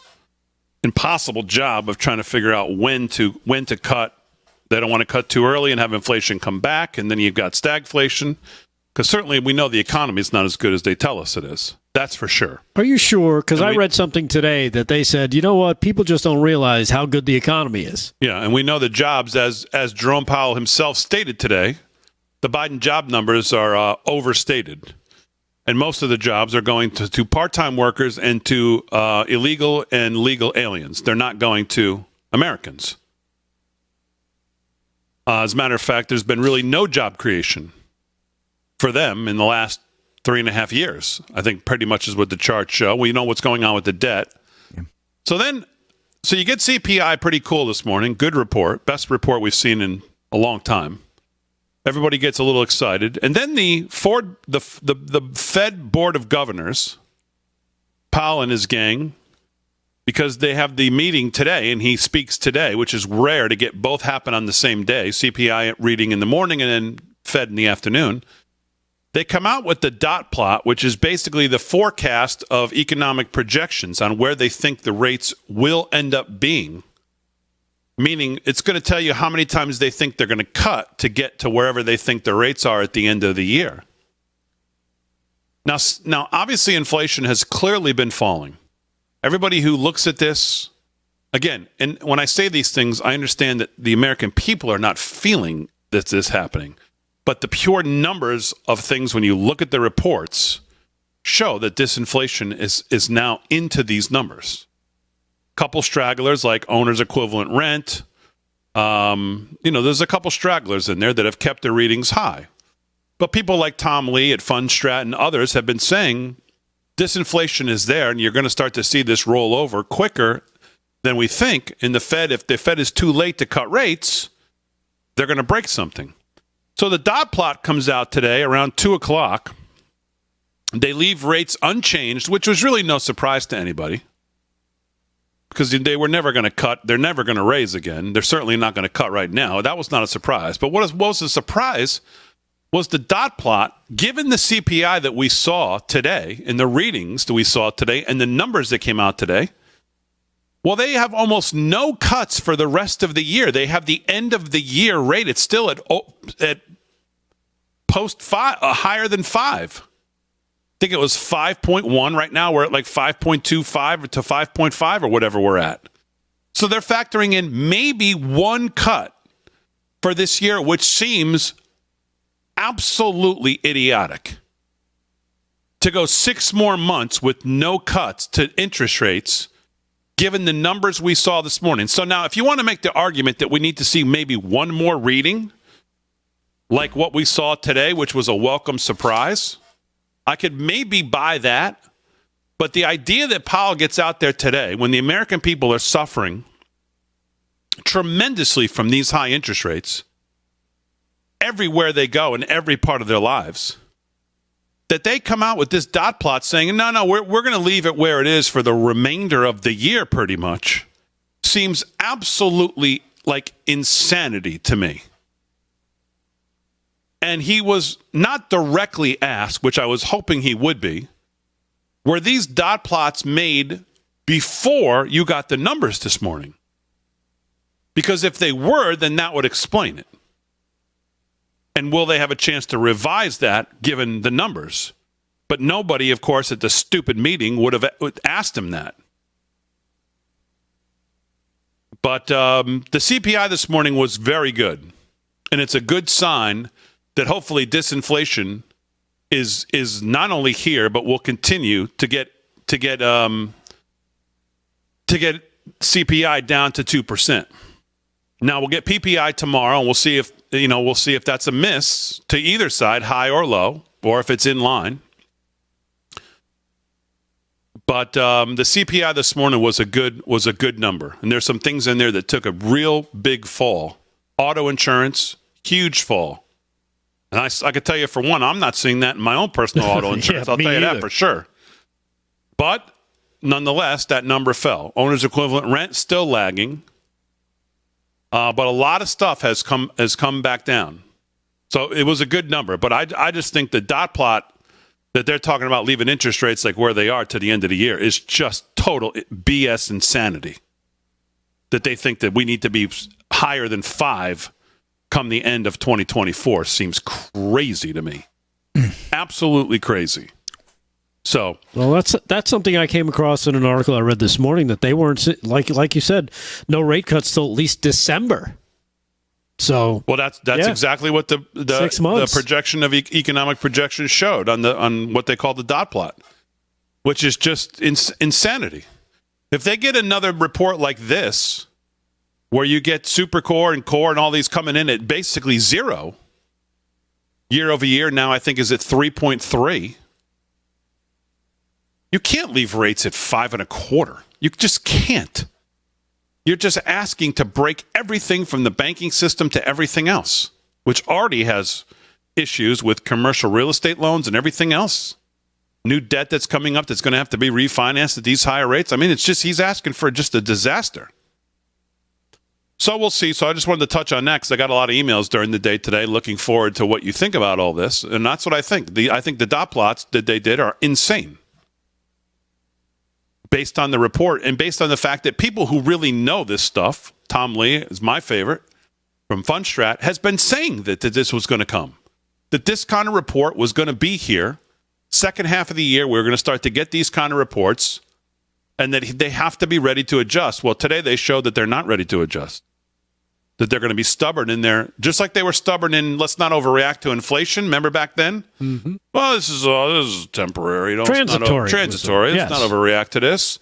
A: impossible job of trying to figure out when to cut. They don't want to cut too early and have inflation come back, and then you've got stagflation. Because certainly we know the economy is not as good as they tell us it is. That's for sure.
C: Are you sure? Because I read something today that they said, you know what, people just don't realize how good the economy is.
A: Yeah, and we know the jobs, as Jerome Powell himself stated today, the Biden job numbers are overstated. And most of the jobs are going to part-time workers and to illegal and legal aliens. They're not going to Americans. As a matter of fact, there's been really no job creation for them in the last 3.5 years. I think pretty much is what the charts show. We know what's going on with the debt. Yeah. So you get CPI pretty cool this morning. Good report. Best report we've seen in a long time. Everybody gets a little excited. And then the Fed Board of Governors, Powell and his gang, because they have the meeting today, and he speaks today, which is rare to get both happen on the same day, CPI reading in the morning and then Fed in the afternoon. They come out with the dot plot, which is basically the forecast of economic projections on where they think the rates will end up being. Meaning it's going to tell you how many times they think they're going to cut to get to wherever they think the rates are at the end of the year. Now, obviously, inflation has clearly been falling. Everybody who looks at this, again, and when I say these things, I understand that the American people are not feeling that this is happening. But the pure numbers of things, when you look at the reports, show that disinflation is now into these numbers. Couple stragglers like owner's equivalent rent. There's a couple stragglers in there that have kept their readings high. But people like Tom Lee at Fundstrat and others have been saying disinflation is there, and you're going to start to see this roll over quicker than we think. In the Fed, if the Fed is too late to cut rates, they're going to break something. So the dot plot comes out today around 2 o'clock. They leave rates unchanged, which was really no surprise to anybody. Because they were never going to cut. They're never going to raise again. They're certainly not going to cut right now. That was not a surprise. But what was a surprise was the dot plot, given the CPI that we saw today and the readings that we saw today and the numbers that came out today. Well, they have almost no cuts for the rest of the year. They have the end of the year rate. It's still at post 5, higher than 5. I think it was 5.1. Right now we're at like 5.25 to 5.5 or whatever we're at. So they're factoring in maybe one cut for this year, which seems absolutely idiotic. To go 6 more months with no cuts to interest rates, given the numbers we saw this morning. So now if you want to make the argument that we need to see maybe one more reading, like what we saw today, which was a welcome surprise, I could maybe buy that. But the idea that Powell gets out there today, when the American people are suffering tremendously from these high interest rates, everywhere they go in every part of their lives, that they come out with this dot plot saying, no, we're going to leave it where it is for the remainder of the year pretty much, seems absolutely like insanity to me. And he was not directly asked, which I was hoping he would be, were these dot plots made before you got the numbers this morning? Because if they were, then that would explain it. And will they have a chance to revise that given the numbers? But nobody, of course, at the stupid meeting would have asked him that. But the CPI this morning was very good. And it's a good sign that hopefully disinflation is not only here, but will continue to get CPI down to 2%. Now we'll get PPI tomorrow, and we'll see if that's a miss to either side, high or low, or if it's in line. But the CPI this morning was a good number, and there's some things in there that took a real big fall. Auto insurance, huge fall. And I could tell you, for one, I'm not seeing that in my own personal auto insurance. I'll tell you that for sure. But nonetheless, that number fell. Owner's equivalent rent still lagging. But a lot of stuff has come back down. So it was a good number. But I just think the dot plot that they're talking about leaving interest rates like where they are to the end of the year is just total BS insanity. That they think that we need to be higher than 5 come the end of 2024 seems crazy to me. Absolutely crazy. So,
C: well, that's something I came across in an article I read this morning, that they weren't, like you said, no rate cuts till at least December. So,
A: well, that's exactly what the
C: 6 months.
A: The projection of economic projections showed on what they call the dot plot, which is just insanity. If they get another report like this, where you get Supercore and Core and all these coming in at basically zero year over year, now I think is at 3.3. You can't leave rates at 5.25. You just can't. You're just asking to break everything from the banking system to everything else, which already has issues with commercial real estate loans and everything else. New debt that's coming up that's going to have to be refinanced at these higher rates. I mean, it's just he's asking for just a disaster. So we'll see. So I just wanted to touch on that because I got a lot of emails during the day today looking forward to what you think about all this. And that's what I think. I think the dot plots that they did are insane based on the report and based on the fact that people who really know this stuff, Tom Lee is my favorite from Fundstrat, has been saying that this was going to come, that this kind of report was going to be here. Second half of the year, we're going to start to get these kind of reports and that they have to be ready to adjust. Well, today they showed that they're not ready to adjust. That they're going to be stubborn in there, just like they were stubborn in let's not overreact to inflation. Remember back then? Mm-hmm. Well, this is temporary.
C: Transitory.
A: Transitory. Let's not overreact to this.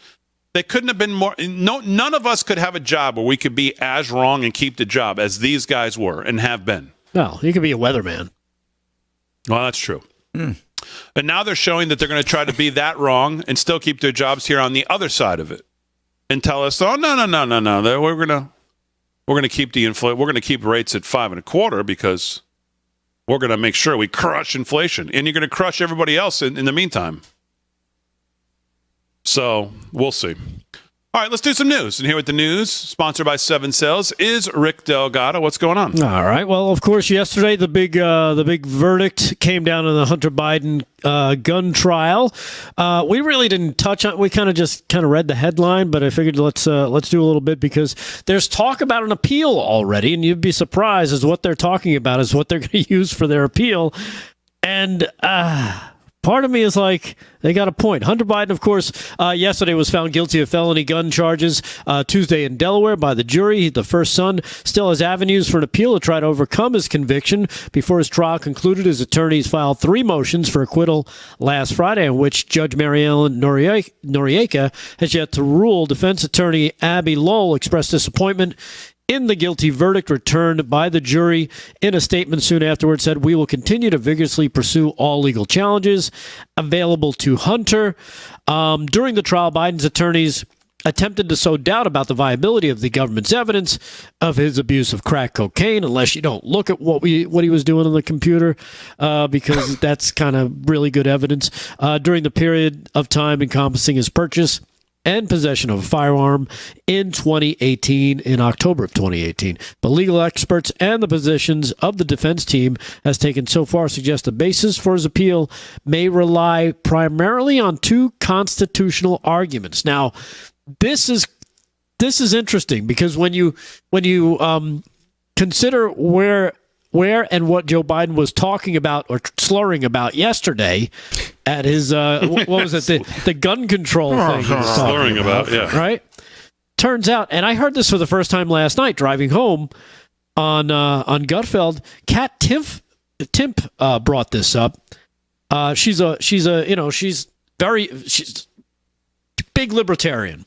A: They couldn't have been more. None of us could have a job where we could be as wrong and keep the job as these guys were and have been.
C: No, you could be a weatherman.
A: Well, that's true. And now they're showing that they're going to try to be that wrong and still keep their jobs here on the other side of it and tell us, oh, no. We're going to keep we're going to keep rates at 5.25 because we're going to make sure we crush inflation, and you're going to crush everybody else in the meantime. So we'll see. All right, let's do some news. And here with the news, sponsored by 7 Sales, is Rick Delgado. What's going on?
C: All right. Well, of course, yesterday the big verdict came down in the Hunter Biden gun trial. We really didn't touch on. We kind of read the headline, but I figured let's do a little bit because there's talk about an appeal already, and you'd be surprised as what they're talking about is what they're going to use for their appeal, and. Part of me is like, they got a point. Hunter Biden, of course, yesterday was found guilty of felony gun charges Tuesday in Delaware by the jury. The first son still has avenues for an appeal to try to overcome his conviction. Before his trial concluded, his attorneys filed 3 motions for acquittal last Friday, in which Judge Mary Ellen Noriega has yet to rule. Defense attorney Abby Lowell expressed disappointment in the guilty verdict returned by the jury. In a statement soon afterwards, said, "We will continue to vigorously pursue all legal challenges available to Hunter." During the trial, Biden's attorneys attempted to sow doubt about the viability of the government's evidence of his abuse of crack cocaine, unless you don't look at what he was doing on the computer, because that's kind of really good evidence. During the period of time encompassing his purchase and possession of a firearm in 2018, in October of 2018. But legal experts and the positions of the defense team has taken so far suggest the basis for his appeal may rely primarily on two constitutional arguments. Now, this is interesting because when you consider where and what Joe Biden was talking about or slurring about yesterday at his what was it, the gun control thing he was
A: slurring about, yeah,
C: right? Turns out, and I heard this for the first time last night driving home on Gutfeld. Kat Timp brought this up. She's a big libertarian,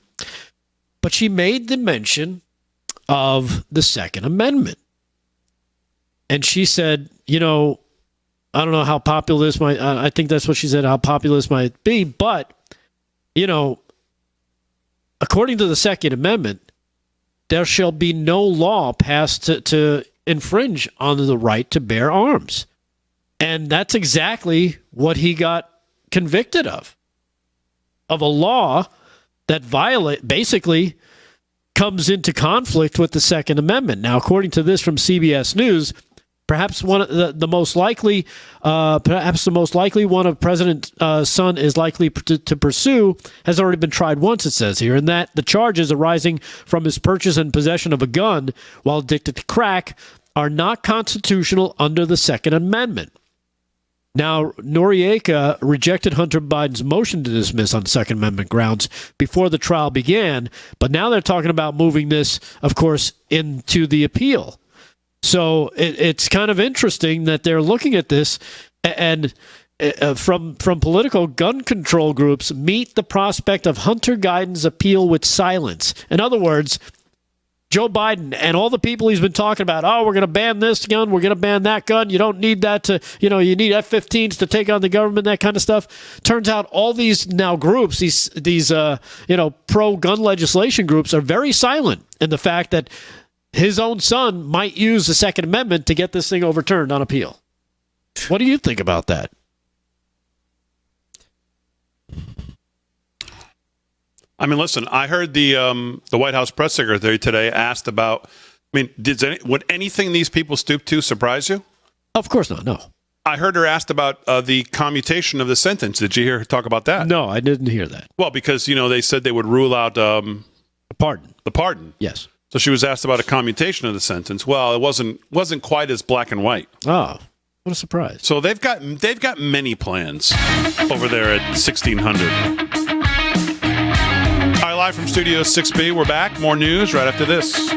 C: but she made the mention of the Second Amendment. And she said, I don't know how popular this might, I think that's what she said, how popular this might be. But, according to the Second Amendment, there shall be no law passed to infringe on the right to bear arms. And that's exactly what he got convicted of a law that basically comes into conflict with the Second Amendment. Now, according to this from CBS News, perhaps one of the most likely one of President's son is likely to pursue has already been tried once, it says here, and that the charges arising from his purchase and possession of a gun while addicted to crack are not constitutional under the Second Amendment. Now, Noriega rejected Hunter Biden's motion to dismiss on Second Amendment grounds before the trial began, but now they're talking about moving this, of course, into the appeal. So it's kind of interesting that they're looking at this, and from political gun control groups meet the prospect of Hunter Biden's appeal with silence. In other words, Joe Biden and all the people he's been talking about, we're going to ban this gun, we're going to ban that gun, you don't need that to, you need F-15s to take on the government, that kind of stuff. Turns out all these now groups, these pro-gun legislation groups are very silent in the fact that his own son might use the Second Amendment to get this thing overturned on appeal. What do you think about that?
A: I mean, listen, I heard the White House press secretary today asked about, would anything these people stoop to surprise you?
C: Of course not, no.
A: I heard her asked about the commutation of the sentence. Did you hear her talk about that?
C: No, I didn't hear that.
A: Well, because, they said they would rule out the
C: pardon.
A: The pardon.
C: Yes.
A: So she was asked about a commutation of the sentence. Well, it wasn't quite as black and white.
C: Oh, what a surprise.
A: So they've got many plans over there at 1600. All right, live from Studio 6B, we're back. More news right after this.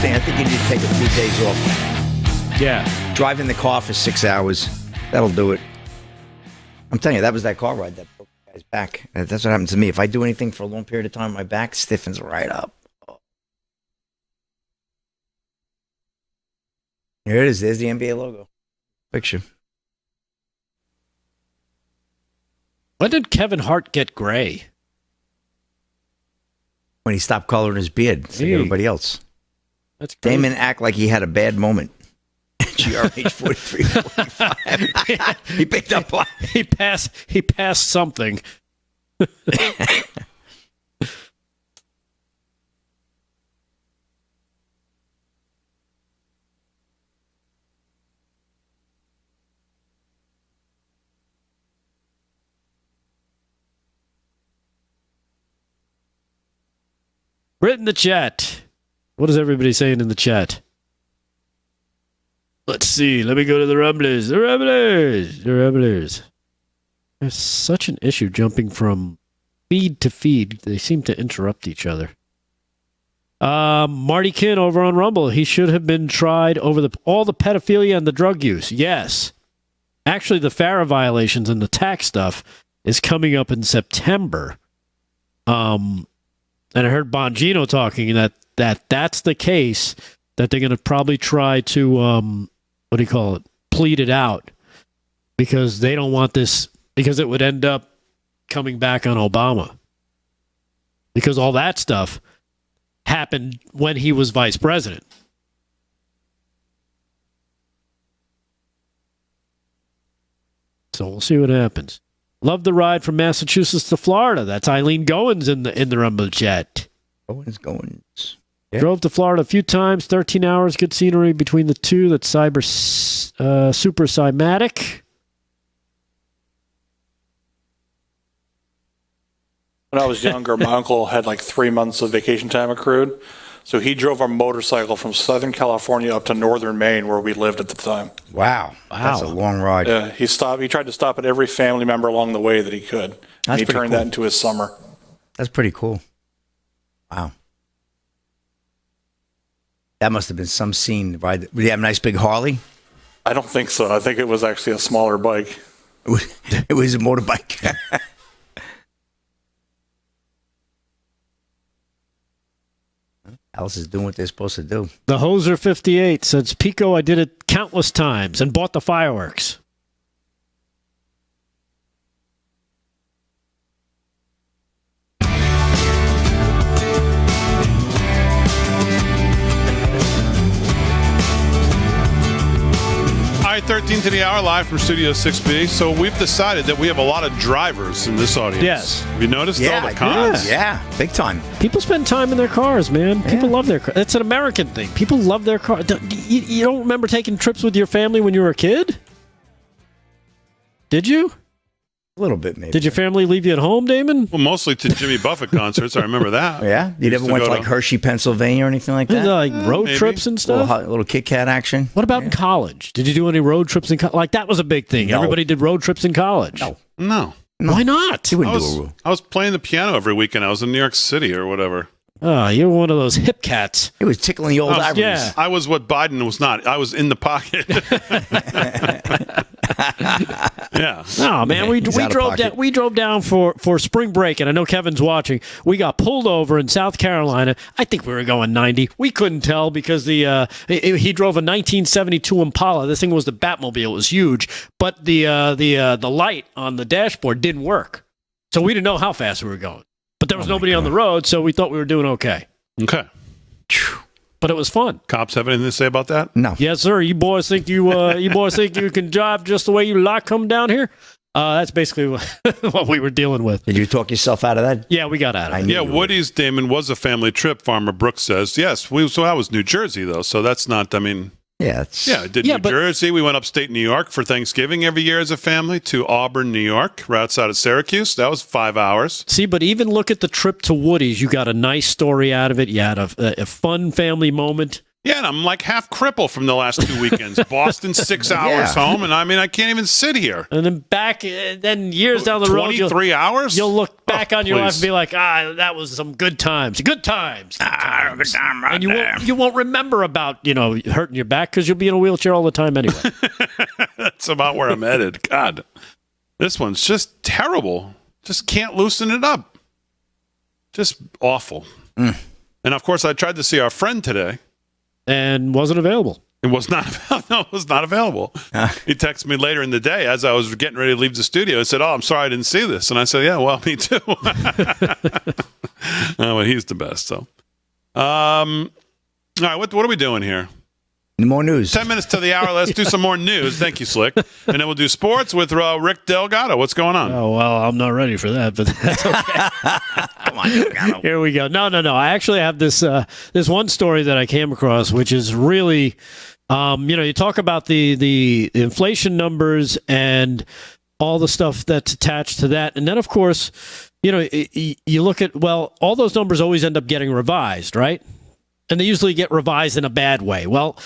B: I think you need to take a few days off.
C: Yeah.
B: Driving the car for 6 hours. That'll do it. I'm telling you, that was that car ride that broke the guy's back. That's what happens to me. If I do anything for a long period of time, my back stiffens right up. Here it is. There's the NBA logo. Picture.
C: When did Kevin Hart get gray?
B: When he stopped coloring his beard, like everybody else.
C: That's crazy.
B: Damon act like he had a bad moment. GRH 43, 45. He picked up one.
C: He passed something. Written in the chat. What is everybody saying in the chat? Let's see. Let me go to the Rumblers. The Rumblers. There's such an issue jumping from feed to feed. They seem to interrupt each other. Marty Kinn over on Rumble. He should have been tried over all the pedophilia and the drug use. Yes. Actually, the FARA violations and the tax stuff is coming up in September. And I heard Bongino talking that's the case, that they're going to probably try to, plead it out, because they don't want this, because it would end up coming back on Obama. Because all that stuff happened when he was vice president. So we'll see what happens. Love the ride from Massachusetts to Florida. That's Eileen Goins in the Rumble chat.
B: Goins. Yeah.
C: Drove to Florida a few times, 13 hours, good scenery between the two. That's super cymatic.
D: When I was younger, my uncle had like 3 months of vacation time accrued. So he drove our motorcycle from Southern California up to Northern Maine, where we lived at the time.
B: Wow. That's a long ride.
D: Yeah, he tried to stop at every family member along the way that he could. And he turned that into his summer.
B: That's pretty cool. Wow. That must have been some scene, right? Did he have a nice big Harley?
D: I don't think so. I think it was actually a smaller bike.
B: It was a motorbike. Alice is doing what they're supposed to do.
C: The Hoser 58 says, Pico, I did it countless times and bought the fireworks.
A: All right, 13 to the hour, live from Studio 6B. So we've decided that we have a lot of drivers in this audience.
C: Yes.
A: Have you noticed all the cons?
B: Yeah, big time.
C: People spend time in their cars, man. People love their cars. It's an American thing. People love their car. You don't remember taking trips with your family when you were a kid? Did you?
B: A little bit, maybe.
C: Did your family leave you at home, Damon?
A: Well, mostly to Jimmy Buffett concerts. I remember that.
B: Yeah? You never went to like Hershey, Pennsylvania or anything like that?
C: Like road
A: Maybe.
C: trips and stuff?
B: Little Kit Kat action?
C: What about in college? Did you do any road trips in college? Like, that was a big thing.
B: No.
C: Everybody did road trips in college.
A: No.
C: Why not?
B: You wouldn't do a rule.
A: I was playing the piano every weekend. I was in New York City or whatever.
C: Oh, you're one of those hip cats.
B: It was tickling the old ivories.
C: yeah.
A: I was what Biden was not. I was in the pocket. Yeah.
C: No, man, we
B: He's out of
C: drove
B: pocket.
C: down. We drove down for spring break, and I know Kevin's watching. We got pulled over in South Carolina. I think we were going 90. We couldn't tell because he drove a 1972 Impala. This thing was the Batmobile. It was huge, but the light on the dashboard didn't work, so we didn't know how fast we were going. But there was nobody on the road, so we thought we were doing okay.
A: Okay.
C: But it was fun.
A: Cops have anything to say about that?
B: No.
C: Yes, sir. You boys think you can drive just the way you like coming down here? That's basically what we were dealing with.
B: Did you talk yourself out of that?
C: Yeah, we got out of it.
A: Yeah, Woody's, Damon, was a family trip, Farmer Brooks says. Yes, so that was New Jersey, though, so that's not, I mean...
B: Yeah,
A: I did New Jersey. We went upstate New York for Thanksgiving every year as a family to Auburn, New York. We're outside of Syracuse. That was 5 hours.
C: See, but even look at the trip to Woody's. You got a nice story out of it. You had a fun family moment.
A: Yeah, and I'm like half crippled from the last 2 weekends. Boston, 6 hours home, and I mean, I can't even sit here.
C: And then then years down the road,
A: 23 hours?
C: You'll look back on your life
A: please.
C: and be like, that was some good times. Good times.
B: Good time right
C: And
B: there.
C: you won't remember about, hurting your back because you'll be in a wheelchair all the time anyway.
A: That's about where I'm headed. God, this one's just terrible. Just can't loosen it up. Just awful. And of course, I tried to see our friend today.
C: And wasn't available.
A: It was not. No, it was not available. He texted me later in the day as I was getting ready to leave the studio. He said, "Oh, I'm sorry I didn't see this." And I said, "Yeah, well, me too." Well, he's the best. So, all right, what are we doing here?
B: More news.
A: 10 minutes to the hour. Let's do some more news. Thank you, Slick. And then we'll do sports with Rick Delgado. What's going on?
C: Oh, well, I'm not ready for that, but that's okay.
B: Come on, Delgado.
C: Here we go. No. I actually have this one story that I came across, which is really, you talk about the inflation numbers and all the stuff that's attached to that. And then, of course, you look at, all those numbers always end up getting revised, right? And they usually get revised in a bad way. Well,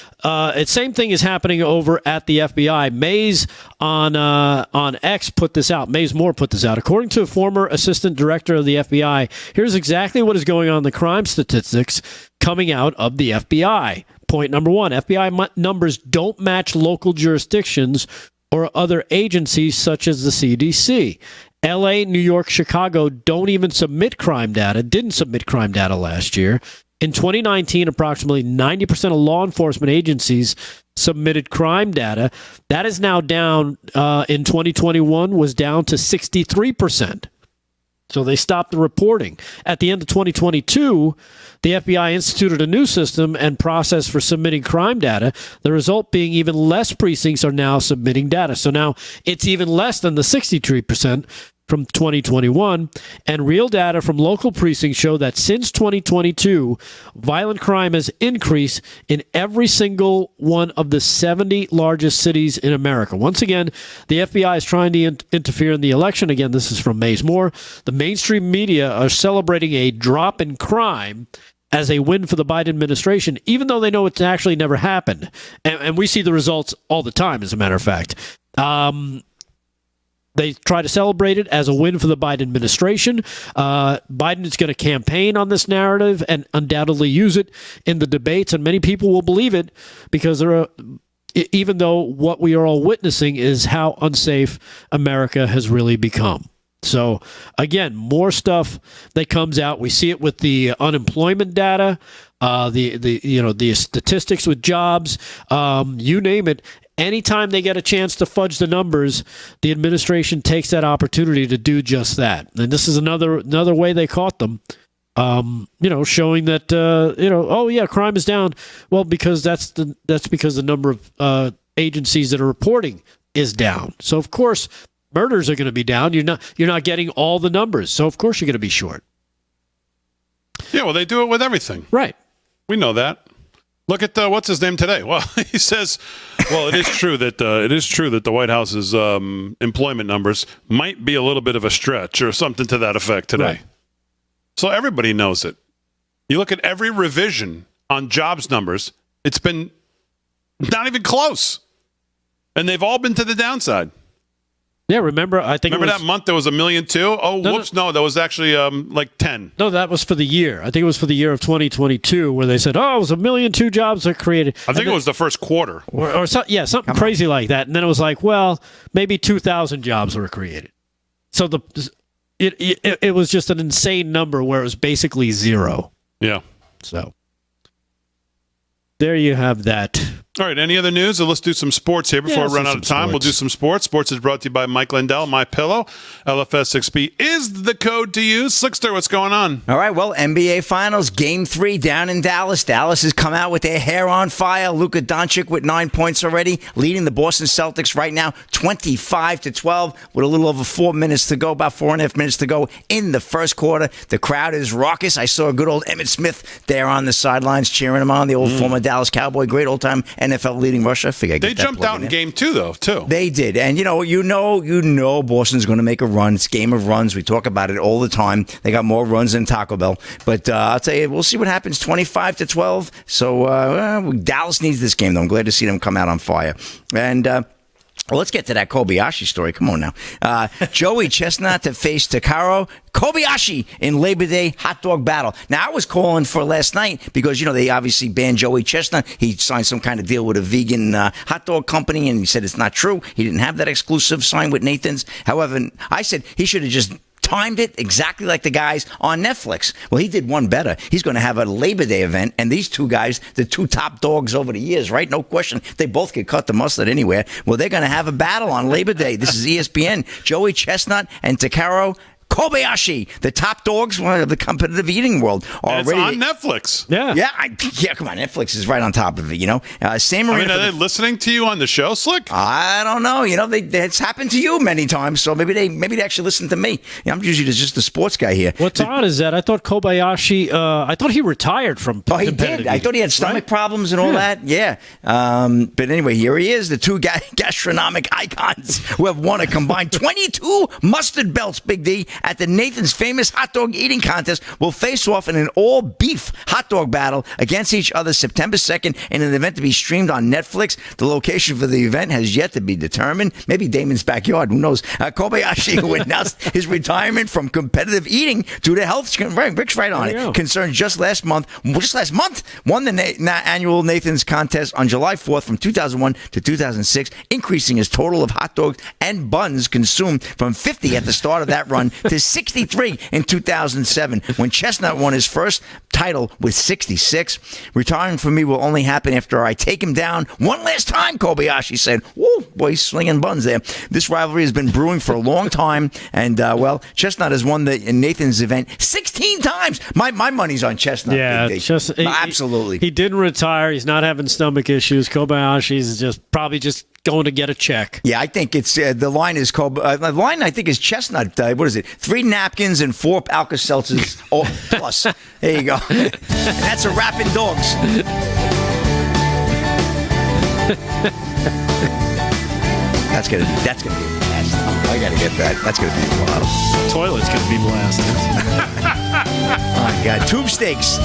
C: same thing is happening over at the FBI. Mays on X put this out. Mays Moore put this out. According to a former assistant director of the FBI, here's exactly what is going on in the crime statistics coming out of the FBI. Point number one, FBI numbers don't match local jurisdictions or other agencies such as the CDC. LA, New York, Chicago didn't submit crime data last year. In 2019, approximately 90% of law enforcement agencies submitted crime data. That is now down, in 2021, was down to 63%. So they stopped the reporting. At the end of 2022, the FBI instituted a new system and process for submitting crime data, the result being even less precincts are now submitting data. So now it's even less than the 63% from 2021, and real data from local precincts show that since 2022, violent crime has increased in every single one of the 70 largest cities in America. Once again, the FBI is trying to interfere in the election. Again, this is from Mays Moore. The mainstream media are celebrating a drop in crime as a win for the Biden administration, even though they know it's actually never happened. And we see the results all the time, as a matter of fact. They try to celebrate it as a win for the Biden administration. Biden is going to campaign on this narrative and undoubtedly use it in the debates, and many people will believe it because even though what we are all witnessing is how unsafe America has really become. So, again, more stuff that comes out. We see it with the unemployment data, the statistics with jobs, you name it. Anytime they get a chance to fudge the numbers, the administration takes that opportunity to do just that. And this is another way they caught them, showing that, crime is down. Well, because that's because the number of agencies that are reporting is down. So, of course, murders are going to be down. You're not getting all the numbers. So, of course, you're going to be short.
A: Yeah, well, they do it with everything.
C: Right.
A: We know that. Look at what's his name today. Well, he says, it is true that the White House's employment numbers might be a little bit of a stretch or something to that effect today. Right. So everybody knows it. You look at every revision on jobs numbers, it's been not even close, and they've all been to the downside.
C: Yeah, remember
A: that month there was 1.2 million? Oh, whoops, no, that was actually like 10.
C: No, that was for the year. I think it was for the year of 2022 where they said, it was 1.2 million jobs are created.
A: I think it was the first quarter.
C: Or something crazy like that. And then it was like, maybe 2,000 jobs were created. So it was just an insane number where it was basically zero.
A: Yeah.
C: So there you have that.
A: All right, any other news? Let's do some sports here before we run out of time. We'll do some sports. Sports is brought to you by Mike Lindell, MyPillow. LFS6B is the code to use. Slickster, what's going on?
B: All right, NBA Finals, Game 3 down in Dallas. Dallas has come out with their hair on fire. Luka Doncic with 9 points already, leading the Boston Celtics right now 25-12 with a little over 4 minutes to go, about 4.5 minutes to go in the first quarter. The crowd is raucous. I saw a good old Emmitt Smith there on the sidelines cheering him on, the old former Dallas Cowboy, great old-time NFL leading rusher.
A: They jumped out in Game 2, though, too.
B: They did. And, you know Boston's going to make a run. It's a game of runs. We talk about it all the time. They got more runs than Taco Bell. But I'll tell you, we'll see what happens, 25-12. So Dallas needs this game, though. I'm glad to see them come out on fire. And let's get to that Kobayashi story. Come on now. Joey Chestnut to face Takaro Kobayashi in Labor Day hot dog battle. Now, I was calling for last night because, they obviously banned Joey Chestnut. He signed some kind of deal with a vegan hot dog company, and he said it's not true. He didn't have that exclusive sign with Nathan's. However, I said he should have just timed it exactly like the guys on Netflix. Well, he did one better. He's going to have a Labor Day event, and these two guys, the two top dogs over the years, right? No question. They both could cut the mustard anywhere. Well, they're going to have a battle on Labor Day. This is ESPN. Joey Chestnut and Takaro Kobayashi, the top dogs of the competitive eating world, are
A: It's
B: already
A: on Netflix.
C: Yeah.
B: Yeah, come on, Netflix is right on top of it. San
A: I
B: Marino.
A: mean, are they listening to you on the show, Slick?
B: I don't know. It's happened to you many times, so maybe they actually listen to me. I'm usually just the sports guy here.
C: What's odd is that I thought Kobayashi, I thought he retired from
B: Oh, he
C: competitive
B: did. I thought he had stomach problems and all that. Yeah. But anyway, here he is, the two gastronomic icons who have won a combined 22 mustard belts, Big D, at the Nathan's famous hot dog eating contest will face off in an all-beef hot dog battle against each other September 2nd in an event to be streamed on Netflix. The location for the event has yet to be determined. Maybe Damon's backyard. Who knows? Kobayashi, who announced his retirement from competitive eating due to health, Rick's right on it, concerns just last month, won the annual Nathan's contest on July 4th from 2001 to 2006, increasing his total of hot dogs and buns consumed from 50 at the start of that run to 63 in 2007, when Chestnut won his first title with 66. Retiring for me will only happen after I take him down one last time, Kobayashi said. Woo, boy, he's slinging buns there. This rivalry has been brewing for a long time, and, Chestnut has won the Nathan's event 16 times. My money's on Chestnut.
C: Yeah,
B: absolutely.
C: He didn't retire. He's not having stomach issues. Kobayashi's probably just going to get a check.
B: Yeah, I think it's the line is called the line. I think is Chestnut. What is it? 3 napkins and 4 Alka-Seltzers plus. There you go. And that's a wrap in dogs. That's gonna be a blast. I gotta get that. That's gonna be a while.
C: Toilet's going to be blasted.
B: Oh my God, tube steaks.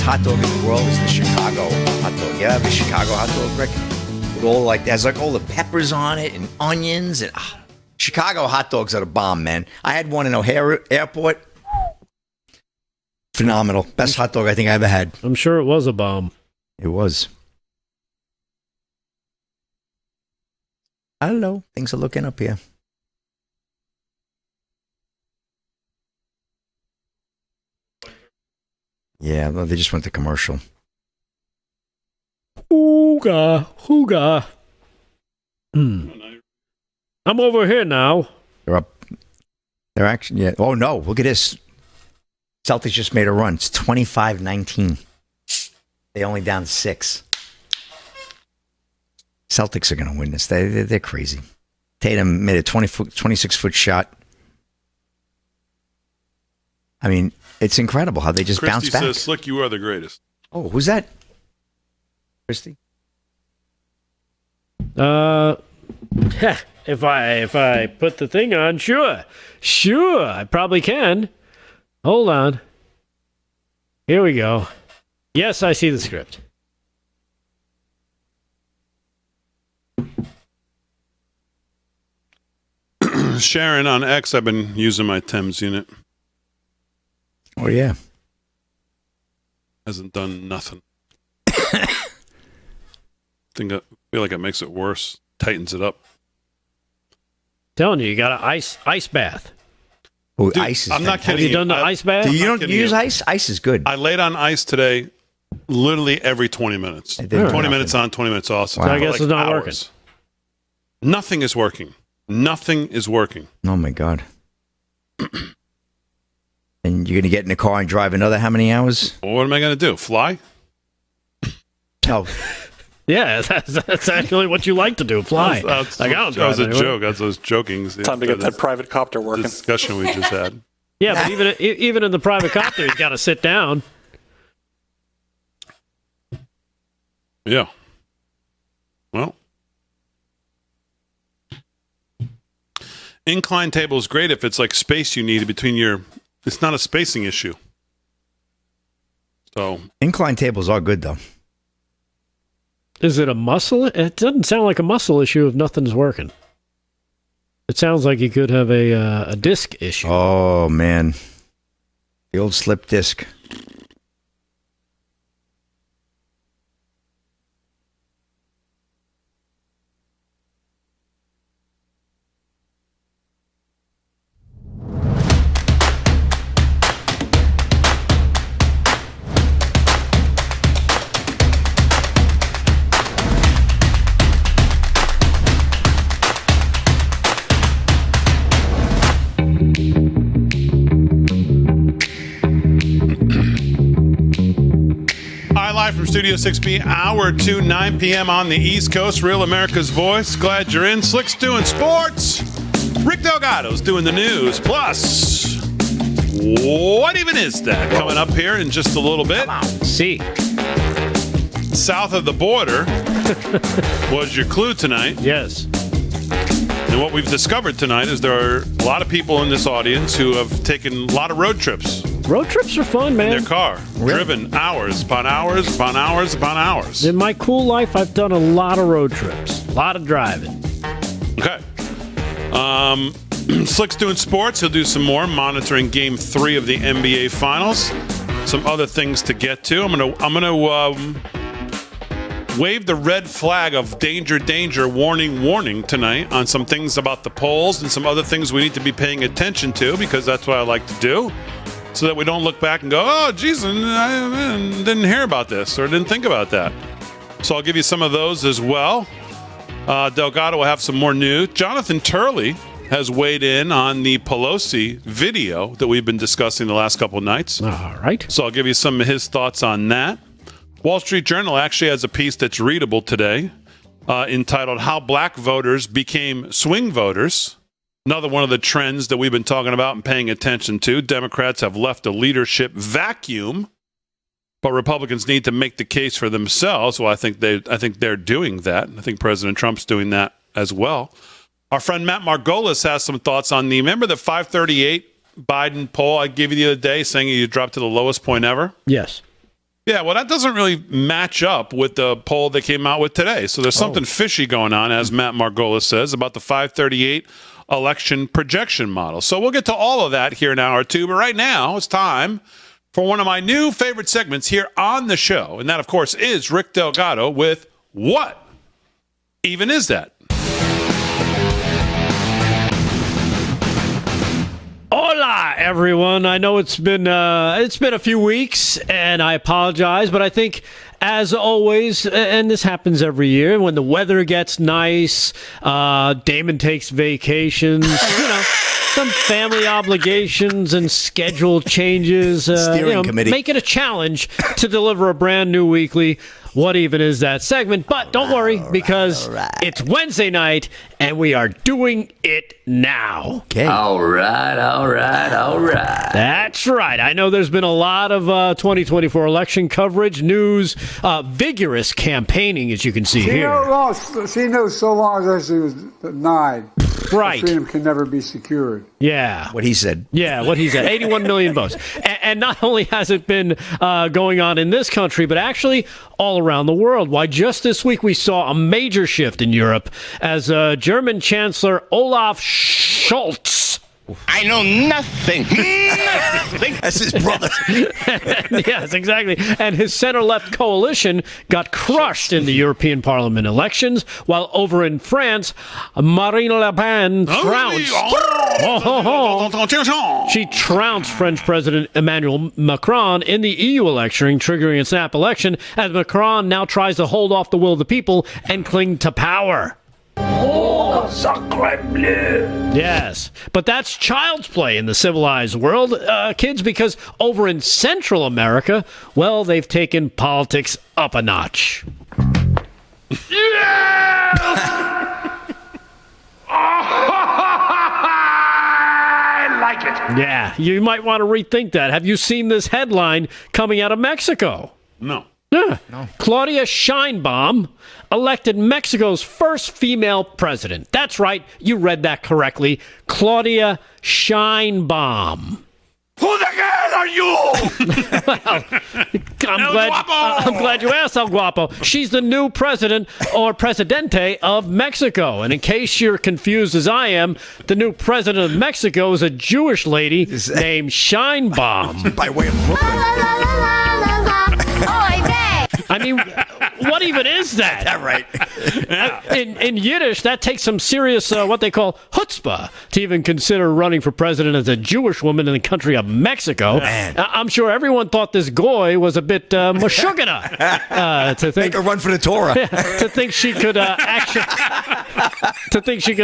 B: Hot dog in the world is the Chicago hot dog. Yeah, the Chicago hot dog, Rick. With all there's all the peppers on it and onions and Chicago hot dogs are the bomb, man. I had one in O'Hare Airport. Phenomenal. Best hot dog I think I ever had.
C: I'm sure it was a bomb.
B: It was. I don't know. Things are looking up here. Yeah, well, they just went to commercial.
C: Hooga, hooga. I'm over here now.
B: They're up. They're actually, yeah. Oh, no. Look at this. Celtics just made a run. It's 25-19. They only down 6. Celtics are going to win this. They're crazy. Tatum made a 26-foot shot. I mean, it's incredible how they just bounce back.
A: Christy says, Slick, you are the greatest.
B: Oh, who's that? Christy?
C: If I put the thing on, sure, I probably can. Hold on. Here we go. Yes, I see the script.
A: Sharon on X, I've been using my Thames unit.
B: Oh, yeah.
A: Hasn't done nothing. I feel like it makes it worse. Tightens it up.
C: Telling you got an ice bath.
B: Oh,
A: Dude,
B: ice is
A: I'm not
B: fantastic.
A: kidding
C: Have you done the ice bath?
B: Do you
A: not
B: don't
A: kidding
B: use
A: you.
B: ice? Ice is good.
A: I laid on ice today literally every 20 minutes. 20 minutes on, 20 minutes off.
B: Wow. So I
C: guess
A: For
C: it's not
A: hours. Nothing is working. Nothing is working.
B: Oh, my God. And you're going to get in the car and drive another how many hours?
A: Well, what am I going to do? Fly?
B: Oh,
C: Yeah, that's actually what you like to do. Fly.
A: That
C: Like, I don't
A: was a
C: drive anywhere.
A: joke. That's those joking.
D: Time to get that private copter working.
A: discussion we just had.
C: Yeah, but even in the private copter, you got to sit down.
A: Yeah. Well, Incline table is great if it's like space you need between your. It's not a spacing issue. So
B: Incline tables are good, though.
C: Is it a muscle? It doesn't sound like a muscle issue if nothing's working. It sounds like you could have a disc issue.
B: Oh, man. The old slip disc.
A: From Studio 6B, hour to 9 p.m. on the East Coast. Real America's Voice. Glad you're in. Slick's doing sports. Rick Delgado's doing the news. Plus, what even is that? Coming up here in just a little bit.
C: See.
A: South of the border was your clue tonight.
C: Yes.
A: And what we've discovered tonight is there are a lot of people in this audience who have taken a lot of road trips.
C: Road trips are fun, man.
A: In their car. Really? Driven hours upon hours upon hours upon hours.
C: In my cool life, I've done a lot of road trips. A lot of driving. Okay.
A: Slick's doing sports. He'll do some more, monitoring Game 3 of the NBA Finals. Some other things to get to. I'm gonna wave the red flag of danger, danger, warning, warning tonight on some things about the polls and some other things we need to be paying attention to, because that's what I like to do. So that we don't look back and go, oh, geez, I didn't hear about this or didn't think about that. So I'll give you some of those as well. Delgado will have some more news. Jonathan Turley has weighed in on the Pelosi video that we've been discussing the last couple of nights.
C: All right.
A: So I'll give you some of his thoughts on that. Wall Street Journal actually has a piece that's readable today entitled How Black Voters Became Swing Voters. Another one of the trends that we've been talking about and paying attention to. Democrats have left a leadership vacuum, but Republicans need to make the case for themselves. Well, I think they're doing that. I think President Trump's doing that as well. Our friend Matt Margolis has some thoughts on remember the 538 Biden poll I gave you the other day saying you dropped to the lowest point ever?
C: Yes.
A: Yeah, well, that doesn't really match up with the poll they came out with today. So there's something fishy going on, as Matt Margolis says, about the 538 election projection model. So we'll get to all of that here in an hour or two. But right now, it's time for one of my new favorite segments here on the show. And that, of course, is Rick Delgado with What Even Is That?
C: Hola, everyone. I know it's been a few weeks, and I apologize, but I think, as always, and this happens every year, when the weather gets nice, Damon takes vacations, some family obligations and schedule changes.
B: Steering committee.
C: Make it a challenge to deliver a brand new weekly What Even Is That segment. But don't worry, because it's Wednesday night, and we are doing it now.
B: Okay.
E: All right.
C: That's right. I know there's been a lot of 2024 election coverage, news, vigorous campaigning, as you can see here.
F: She knows so long as she was denied.
C: Right.
F: Freedom can never be secured.
C: Yeah.
B: What he said.
C: Yeah, what he said. 81 million votes. And not only has it been going on in this country, but actually all around the world. Why, just this week we saw a major shift in Europe as German Chancellor Olaf Scholz.
G: I know nothing.
B: That's his brother.
C: Yes, exactly. And his center-left coalition got crushed in the European Parliament elections, while over in France, Marine Le Pen trounced. She trounced French President Emmanuel Macron in the EU election, triggering a snap election, as Macron now tries to hold off the will of the people and cling to power. Yes, but that's child's play in the civilized world, kids, because over in Central America, well, they've taken politics up a notch.
G: I like it.
C: Yeah, you might want to rethink that. Have you seen this headline coming out of Mexico?
A: No.
C: Yeah. No. Claudia Sheinbaum elected Mexico's first female president. That's right. You read that correctly. Claudia Sheinbaum.
G: Who the hell are you?
C: I'm glad you asked, El Guapo. She's the new president or presidente of Mexico. And in case you're confused as I am, the new president of Mexico is a Jewish lady named Sheinbaum.
B: By way of Brooklyn.
C: I mean, what even is that?
B: That right?
C: In Yiddish, that takes some serious, what they call chutzpah, to even consider running for president as a Jewish woman in the country of Mexico. I'm sure everyone thought this goy was a bit mashugana to think
B: Make her run for the Torah.
C: to think she could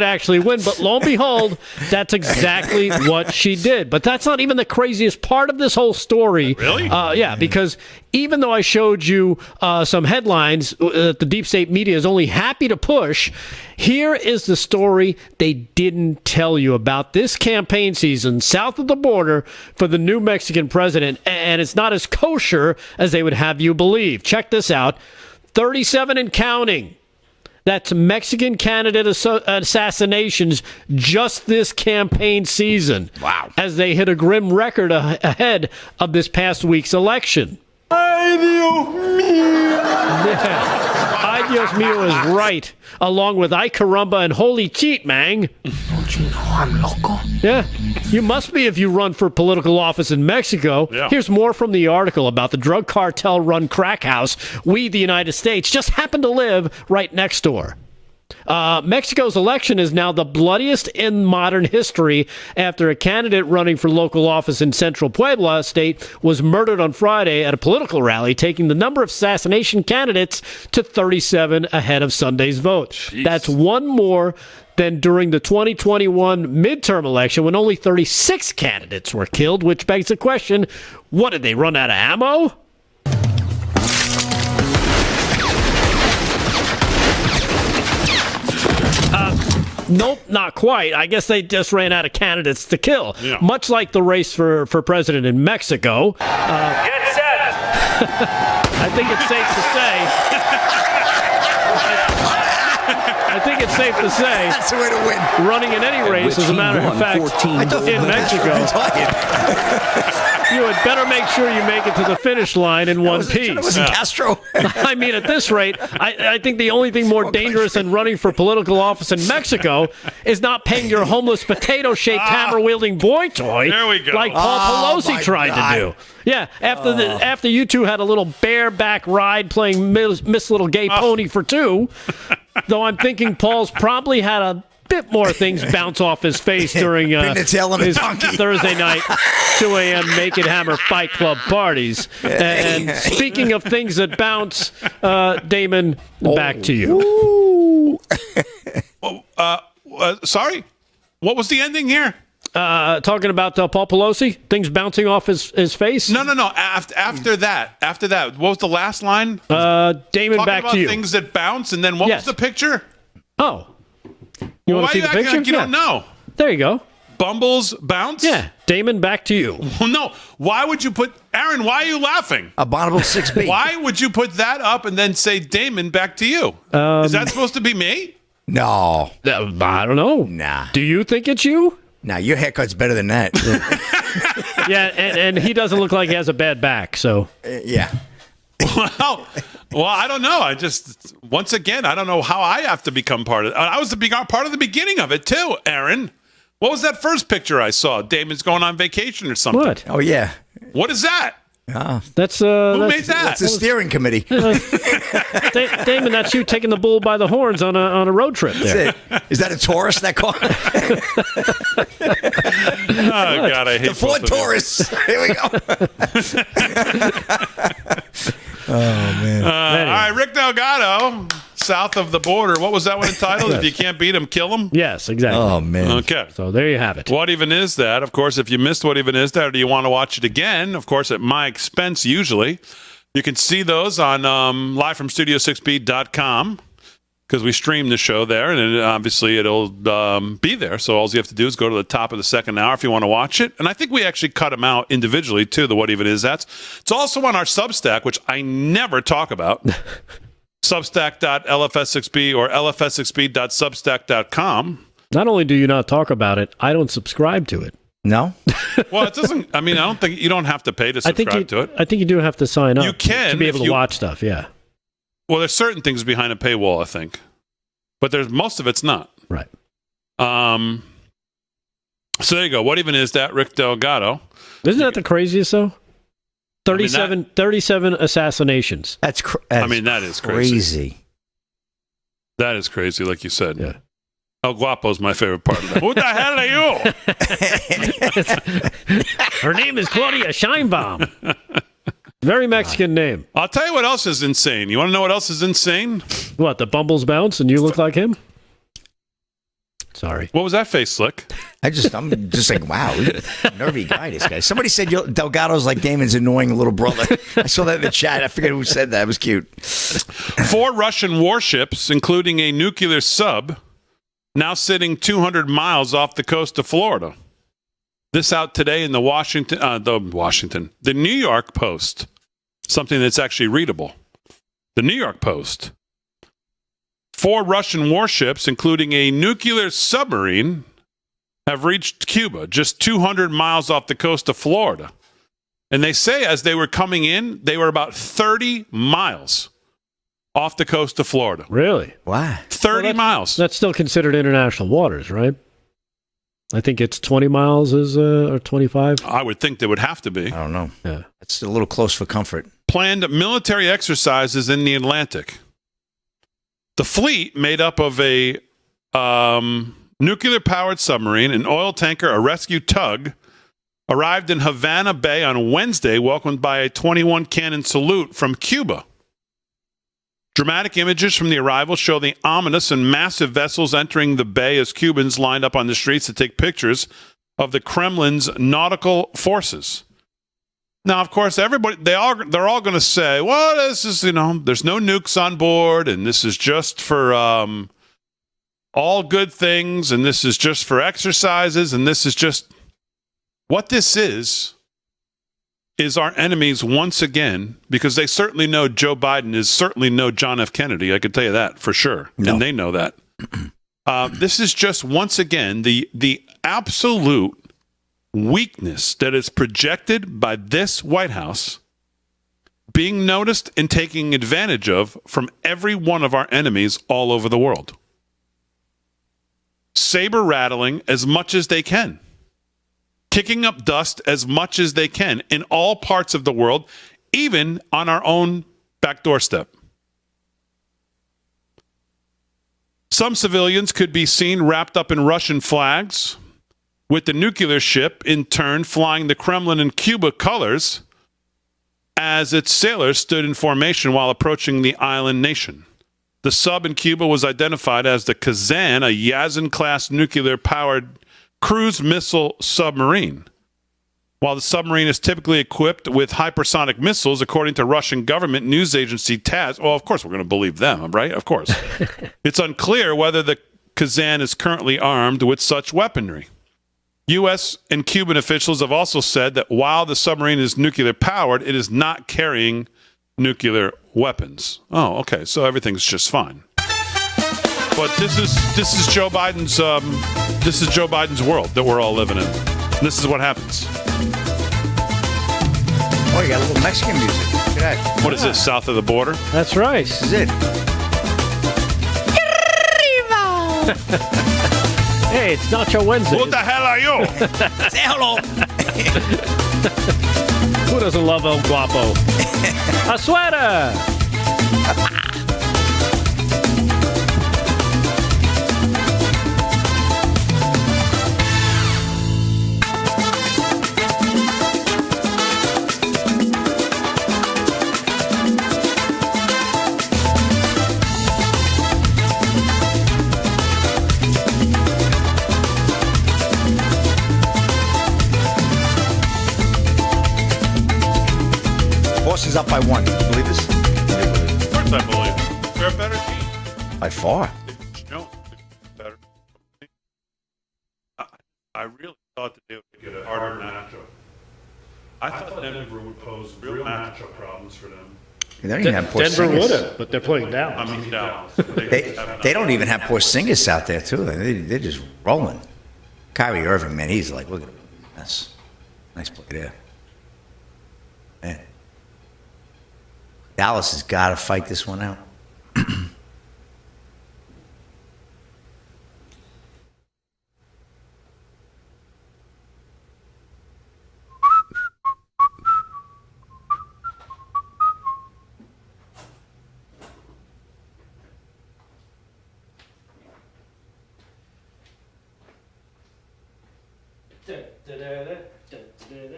C: actually win. But lo and behold, that's exactly what she did. But that's not even the craziest part of this whole story.
A: Really?
C: Yeah, because even though I showed you some headlines that the deep state media is only happy to push, here is the story they didn't tell you about this campaign season south of the border for the new Mexican president. And it's not as kosher as they would have you believe. Check this out. 37 and counting. That's Mexican candidate assassinations just this campaign season.
B: Wow.
C: As they hit a grim record ahead of this past week's election.
G: Ay, Dios mío.
C: Yeah. Ay, Dios mío is right, along with Ay Caramba and Holy Cheat, Mang.
G: Don't you know I'm loco?
C: Yeah, you must be if you run for political office in Mexico.
A: Yeah.
C: Here's more from the article about the drug cartel-run crack house we, the United States, just happen to live right next door. Mexico's election is now the bloodiest in modern history after a candidate running for local office in central Puebla state was murdered on Friday at a political rally, taking the number of assassination candidates to 37 ahead of Sunday's vote.
A: Jeez.
C: That's one more than during the 2021 midterm election when only 36 candidates were killed, which begs the question, what, did they run out of ammo? Nope, not quite. I guess they just ran out of candidates to kill.
A: Yeah.
C: Much like the race for president in Mexico.
G: Get set.
C: I think it's safe to say. I think it's safe to say.
B: That's the way to win.
C: Running in any race, as a matter of fact, in Mexico, you had better make sure you make it to the finish line in one piece.
B: Was it Castro?
C: I mean, at this rate, I think the only thing more dangerous than running for political office in Mexico is not paying your homeless potato-shaped hammer-wielding boy toy
A: There we go.
C: like Paul Pelosi tried to do. Yeah, after you two had a little bareback ride playing Miss Little Gay Pony for two, though I'm thinking Paul's probably had a bit more things bounce off his face during his Thursday night 2 a.m. Naked Hammer Fight Club parties. And speaking of things that bounce, Damon, back to you.
A: Sorry? What was the ending here?
C: Talking about Paul Pelosi, things bouncing off his face.
A: No. After that, what was the last line?
C: Damon,
A: Talking
C: back
A: about
C: to you.
A: things that bounce, and then what was the picture?
C: Oh, you want to see the picture?
A: Like you don't know.
C: There you go.
A: Bumbles bounce?
C: Yeah, Damon, back to you.
A: Well, no. Why would you put Aaron? Why are you laughing?
B: Abominable 6B.
A: Why would you put that up and then say Damon back to you? Is that supposed to be me?
B: No.
C: I don't know.
B: Nah.
C: Do you think it's you?
B: Nah, your haircut's better than that.
C: Yeah, and he doesn't look like he has a bad back, so.
B: Yeah.
A: Well, I don't know. I just, once again, I don't know how I have to become part of it. I was part of the beginning of it, too, Aaron. What was that first picture I saw? Damon's going on vacation or something.
C: What?
B: Oh, yeah.
A: What is that?
C: That's
A: Who made that?
B: That's the steering committee.
C: Damon, that's you taking the bull by the horns on a road trip there.
B: Is that a Taurus, that car?
A: Oh, God, I hate
B: The Ford
A: both of you.
B: Taurus. Here we go. Oh, man.
A: All right, Rick Delgado, south of the border. What was that one entitled? If you can't beat him, kill him?
C: Yes, exactly.
B: Oh, man.
A: Okay.
C: So there you have it.
A: What Even Is That? Of course, if you missed What Even Is That, or do you want to watch it again, of course, at my expense usually, you can see those on live from studio6b.com. because we stream the show there, and obviously it'll be there. So all you have to do is go to the top of the second hour if you want to watch it. And I think we actually cut them out individually, too, the What Even Is That's. It's also on our Substack, which I never talk about. Substack.lfs6b or lfs6b.substack.com.
C: Not only do you not talk about it, I don't subscribe to it.
B: No?
A: Well, it doesn't. I mean, I don't think you don't have to pay to subscribe to it.
C: I think you do have to sign up.
A: You can
C: to be able to watch stuff. Yeah.
A: Well, there's certain things behind a paywall, I think, but there's most of it's not.
C: Right.
A: So there you go. What even is that, Rick Delgado?
C: Isn't that the craziest though? 37 assassinations.
B: That is
A: crazy. That is crazy, like you said.
C: Yeah.
A: El Guapo's my favorite part of that. Who the hell are you?
C: Her name is Claudia Scheinbaum. Very Mexican name.
A: I'll tell you what else is insane. You want to know what else is insane?
C: What, the Bumbles bounce and you look like him? Sorry.
A: What was that face, Slick?
B: I'm just like, wow, nervy guy, this guy. Somebody said Delgado's like Damon's annoying little brother. I saw that in the chat. I forget who said that. It was cute.
A: 4 Russian warships, including a nuclear sub, now sitting 200 miles off the coast of Florida. This out today in the New York Post. Something that's actually readable. The New York Post. 4 Russian warships, including a nuclear submarine, have reached Cuba, just 200 miles off the coast of Florida. And they say as they were coming in, they were about 30 miles off the coast of Florida.
C: Really?
B: Wow.
A: 30 miles.
C: That's still considered international waters, right? I think it's 20 miles or 25.
A: I would think they would have to be.
B: I don't know.
C: Yeah.
B: It's a little close for comfort.
A: Planned military exercises in the Atlantic. The fleet, made up of a nuclear-powered submarine, an oil tanker, a rescue tug, arrived in Havana Bay on Wednesday, welcomed by a 21-cannon salute from Cuba. Dramatic images from the arrival show the ominous and massive vessels entering the bay as Cubans lined up on the streets to take pictures of the Kremlin's nautical forces. Now, of course, they're all going to say, well, this is, there's no nukes on board, and this is just for all good things, and this is just for exercises, and this is just... What this is our enemies once again, because they certainly know Joe Biden is certainly no John F. Kennedy. I can tell you that for sure. No. And they know that. This is just once again the absolute weakness that is projected by this White House being noticed and taking advantage of from every one of our enemies all over the world. Saber rattling as much as they can. Kicking up dust as much as they can in all parts of the world, even on our own back doorstep. Some civilians could be seen wrapped up in Russian flags, with the nuclear ship in turn flying the Kremlin and Cuba colors as its sailors stood in formation while approaching the island nation. The sub in Cuba was identified as the Kazan, a Yazan-class nuclear-powered cruise missile submarine. While the submarine is typically equipped with hypersonic missiles, according to Russian government news agency TASS, well, of course we're going to believe them, right? Of course. It's unclear whether the Kazan is currently armed with such weaponry. U.S. and Cuban officials have also said that while the submarine is nuclear-powered, it is not carrying nuclear weapons. Oh, okay, so everything's just fine. But this is Joe Biden's world that we're all living in. This is what happens.
B: Oh, you got a little Mexican music. Look at that.
A: What is this, south of the border?
C: That's right.
B: This is it.
C: Hey, it's Nacho Wednesday.
A: Who the hell are you?
B: Say hello.
C: Who doesn't love El Guapo? A sweater.
B: Boston's up by 1. Can you believe this?
A: Of course I believe it. They're a better team.
B: by far.
A: No, better. I really thought that they would get a harder matchup. I thought Denver would pose real matchup problems for them.
B: They don't even have
C: Denver
B: Porzingis.
C: would have, but they're playing Dallas.
A: I mean, Dallas.
B: They don't even have Porzingis out there, too. They're just rolling. Kyrie Irving, man, he's like, look at him. That's nice play there. Man. Dallas has got to fight this one out.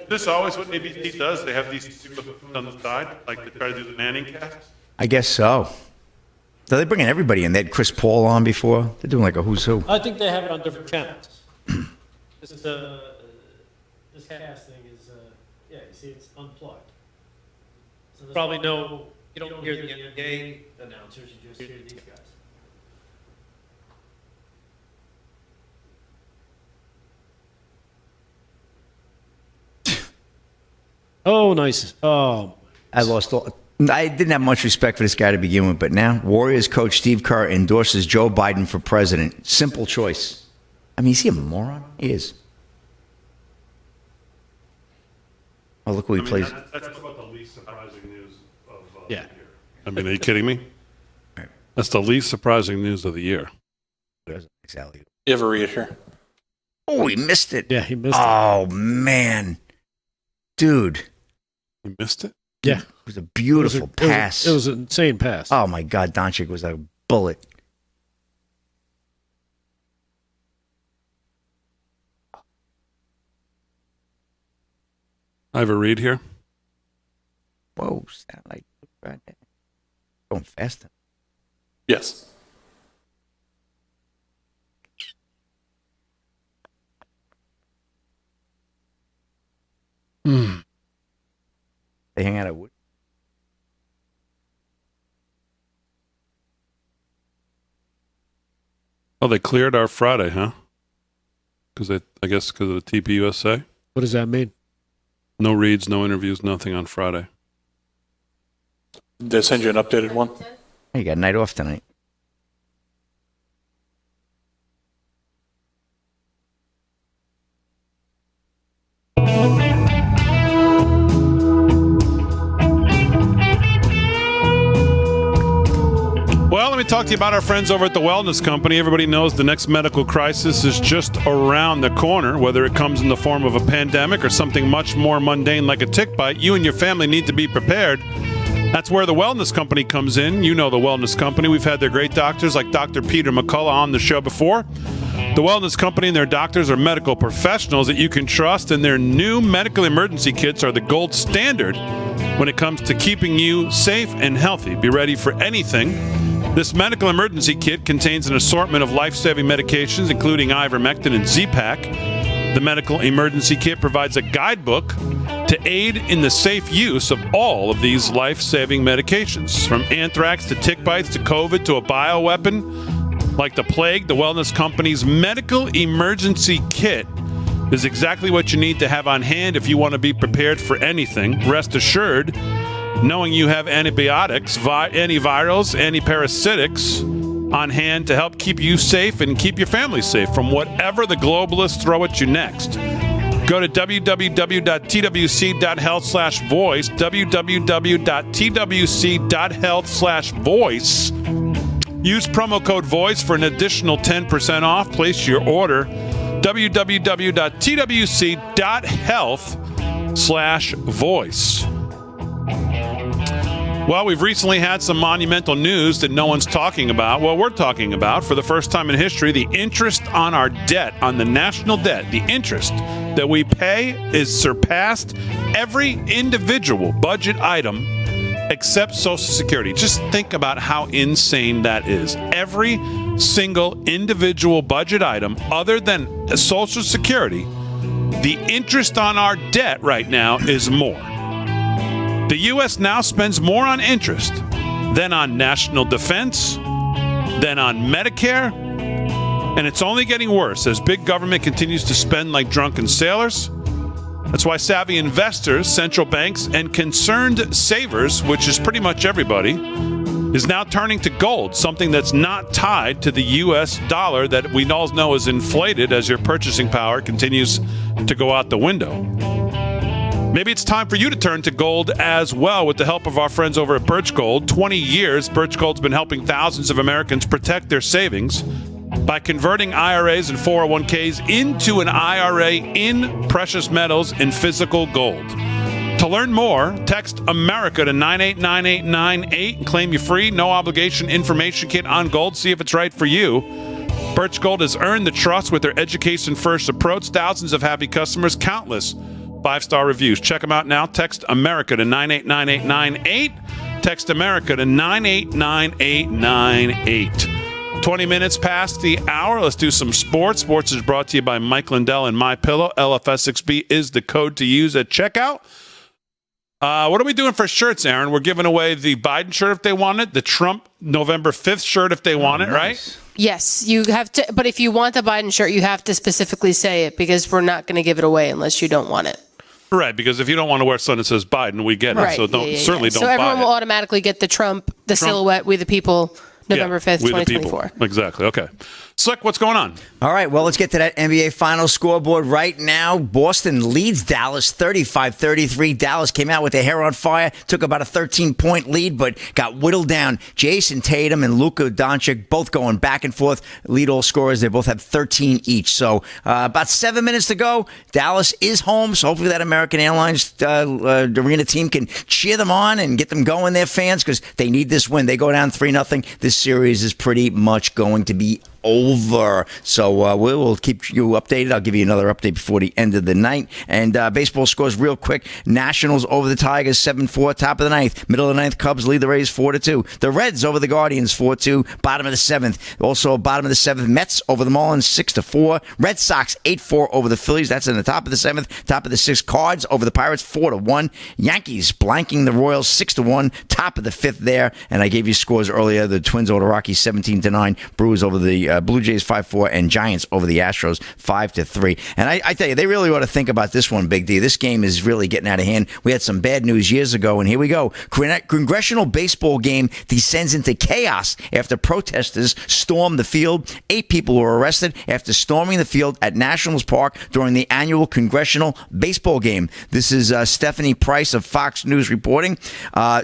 A: This always what ABC does. They have these people on the side, like they try to do the Manning cast.
B: I guess so. So they're bringing everybody in. They had Chris Paul on before. They're doing like a who's who.
C: I think they have it on different channels. This casting is, yeah, you see, it's unplugged. So there's probably no, you don't hear the NBA announcers, you just hear these guys. Oh, nice. Oh,
B: I didn't have much respect for this guy to begin with, but now Warriors coach Steve Kerr endorses Joe Biden for president. Simple choice. I mean, is he a moron? He is. Oh, look who he plays.
A: That's about the least surprising news of
C: yeah.
A: the year. I mean, are you kidding me? That's the least surprising news of the year.
B: Exactly.
D: You ever read it here?
B: Oh, he missed it.
C: Yeah, he missed it.
B: Oh, man. Dude.
A: You missed it?
C: Yeah.
B: It was a beautiful pass.
C: It was an insane pass.
B: Oh, my God. Doncic was a bullet.
A: I have a read here.
B: Whoa. Satellite. Right there. Going faster.
D: Yes.
B: They hang out at Wood.
A: Oh, they cleared our Friday, huh? I guess because of the TPUSA.
C: What does that mean?
A: No reads, no interviews, nothing on Friday.
D: Did they send you an updated one?
B: Hey, you got a night off tonight.
A: Well, let me talk to you about our friends over at the Wellness Company. Everybody knows the next medical crisis is just around the corner. Whether it comes in the form of a pandemic or something much more mundane like a tick bite, you and your family need to be prepared. That's where the Wellness Company comes in. You know the Wellness Company. We've had their great doctors like Dr. Peter McCullough on the show before. The Wellness Company and their doctors are medical professionals that you can trust, and their new medical emergency kits are the gold standard when it comes to keeping you safe and healthy. Be ready for anything. This medical emergency kit contains an assortment of life-saving medications, including ivermectin and Z-Pak. The medical emergency kit provides a guidebook to aid in the safe use of all of these life-saving medications. From anthrax to tick bites to COVID to a bioweapon like the plague, the Wellness Company's medical emergency kit is exactly what you need to have on hand if you want to be prepared for anything. Rest assured, knowing you have antibiotics, antivirals, antiparasitics on hand to help keep you safe and keep your family safe from whatever the globalists throw at you next. Go to www.twc.health/voice, www.twc.health/voice. Use promo code VOICE for an additional 10% off. Place your order, www.twc.health/voice. Well, we've recently had some monumental news that no one's talking about. Well, we're talking about, for the first time in history, the interest on our debt, on the national debt. The interest that we pay is surpassed every individual budget item except Social Security. Just think about how insane that is. Every single individual budget item other than Social Security, the interest on our debt right now is more. The U.S. now spends more on interest than on national defense, then on Medicare. And it's only getting worse as big government continues to spend like drunken sailors. That's why savvy investors, central banks, and concerned savers, which is pretty much everybody, is now turning to gold, something that's not tied to the U.S. dollar that we all know is inflated as your purchasing power continues to go out the window. Maybe it's time for you to turn to gold as well with the help of our friends over at Birch Gold. 20 years, Birch Gold's been helping thousands of Americans protect their savings by converting IRAs and 401ks into an IRA in precious metals in physical gold. To learn more, text America to 989898 and claim your free, no obligation information kit on gold. See if it's right for you. Birch Gold has earned the trust with their education first approach. Thousands of happy customers, countless 5-star reviews. Check them out now. Text America to 989898. Text America to 989898. 20 minutes past the hour. Let's do some sports. Sports is brought to you by Mike Lindell and MyPillow. LFS6B is the code to use at checkout. What are we doing for shirts, Aaron? We're giving away the Biden shirt if they want it, the Trump November 5th shirt if they want it, right?
E: Yes, you have to. But if you want the Biden shirt, you have to specifically say it because we're not going to give it away unless you don't want it.
A: Right, because if you don't want to wear something that says Biden, we get it.
E: Right.
A: So don't
E: So
A: buy
E: everyone
A: it.
E: will automatically get the Trump silhouette with the people November 5th,
A: we the
E: 2024.
A: people. Exactly. Okay. Slick, what's going on?
B: All right, well, let's get to that NBA Finals scoreboard right now. Boston leads Dallas 35-33. Dallas came out with their hair on fire, took about a 13-point lead, but got whittled down. Jason Tatum and Luka Doncic both going back and forth. Lead all scorers. They both have 13 each. So about 7 minutes to go. Dallas is home, so hopefully that American Airlines arena team can cheer them on and get them going, their fans, because they need this win. They go down 3-0. This series is pretty much going to be over. So we will keep you updated. I'll give you another update before the end of the night. And baseball scores real quick. Nationals over the Tigers 7-4, top of the ninth. Middle of the ninth, Cubs lead the Rays 4-2. The Reds over the Guardians 4-2, bottom of the seventh. Also bottom of the seventh, Mets over the Marlins 6-4. Red Sox 8-4 over the Phillies. That's in the top of the seventh. Top of the sixth, Cards over the Pirates 4-1. Yankees blanking the Royals 6-1. Top of the fifth there. And I gave you scores earlier. The Twins over the Rockies 17-9. Brewers over the Blue Jays 5-4, and Giants over the Astros 5-3. And I tell you, they really ought to think about this one, Big D. This game is really getting out of hand. We had some bad news years ago, and here we go. Congressional baseball game descends into chaos after protesters stormed the field. 8 people were arrested after storming the field at Nationals Park during the annual Congressional baseball game. This is Stephanie Price of Fox News reporting.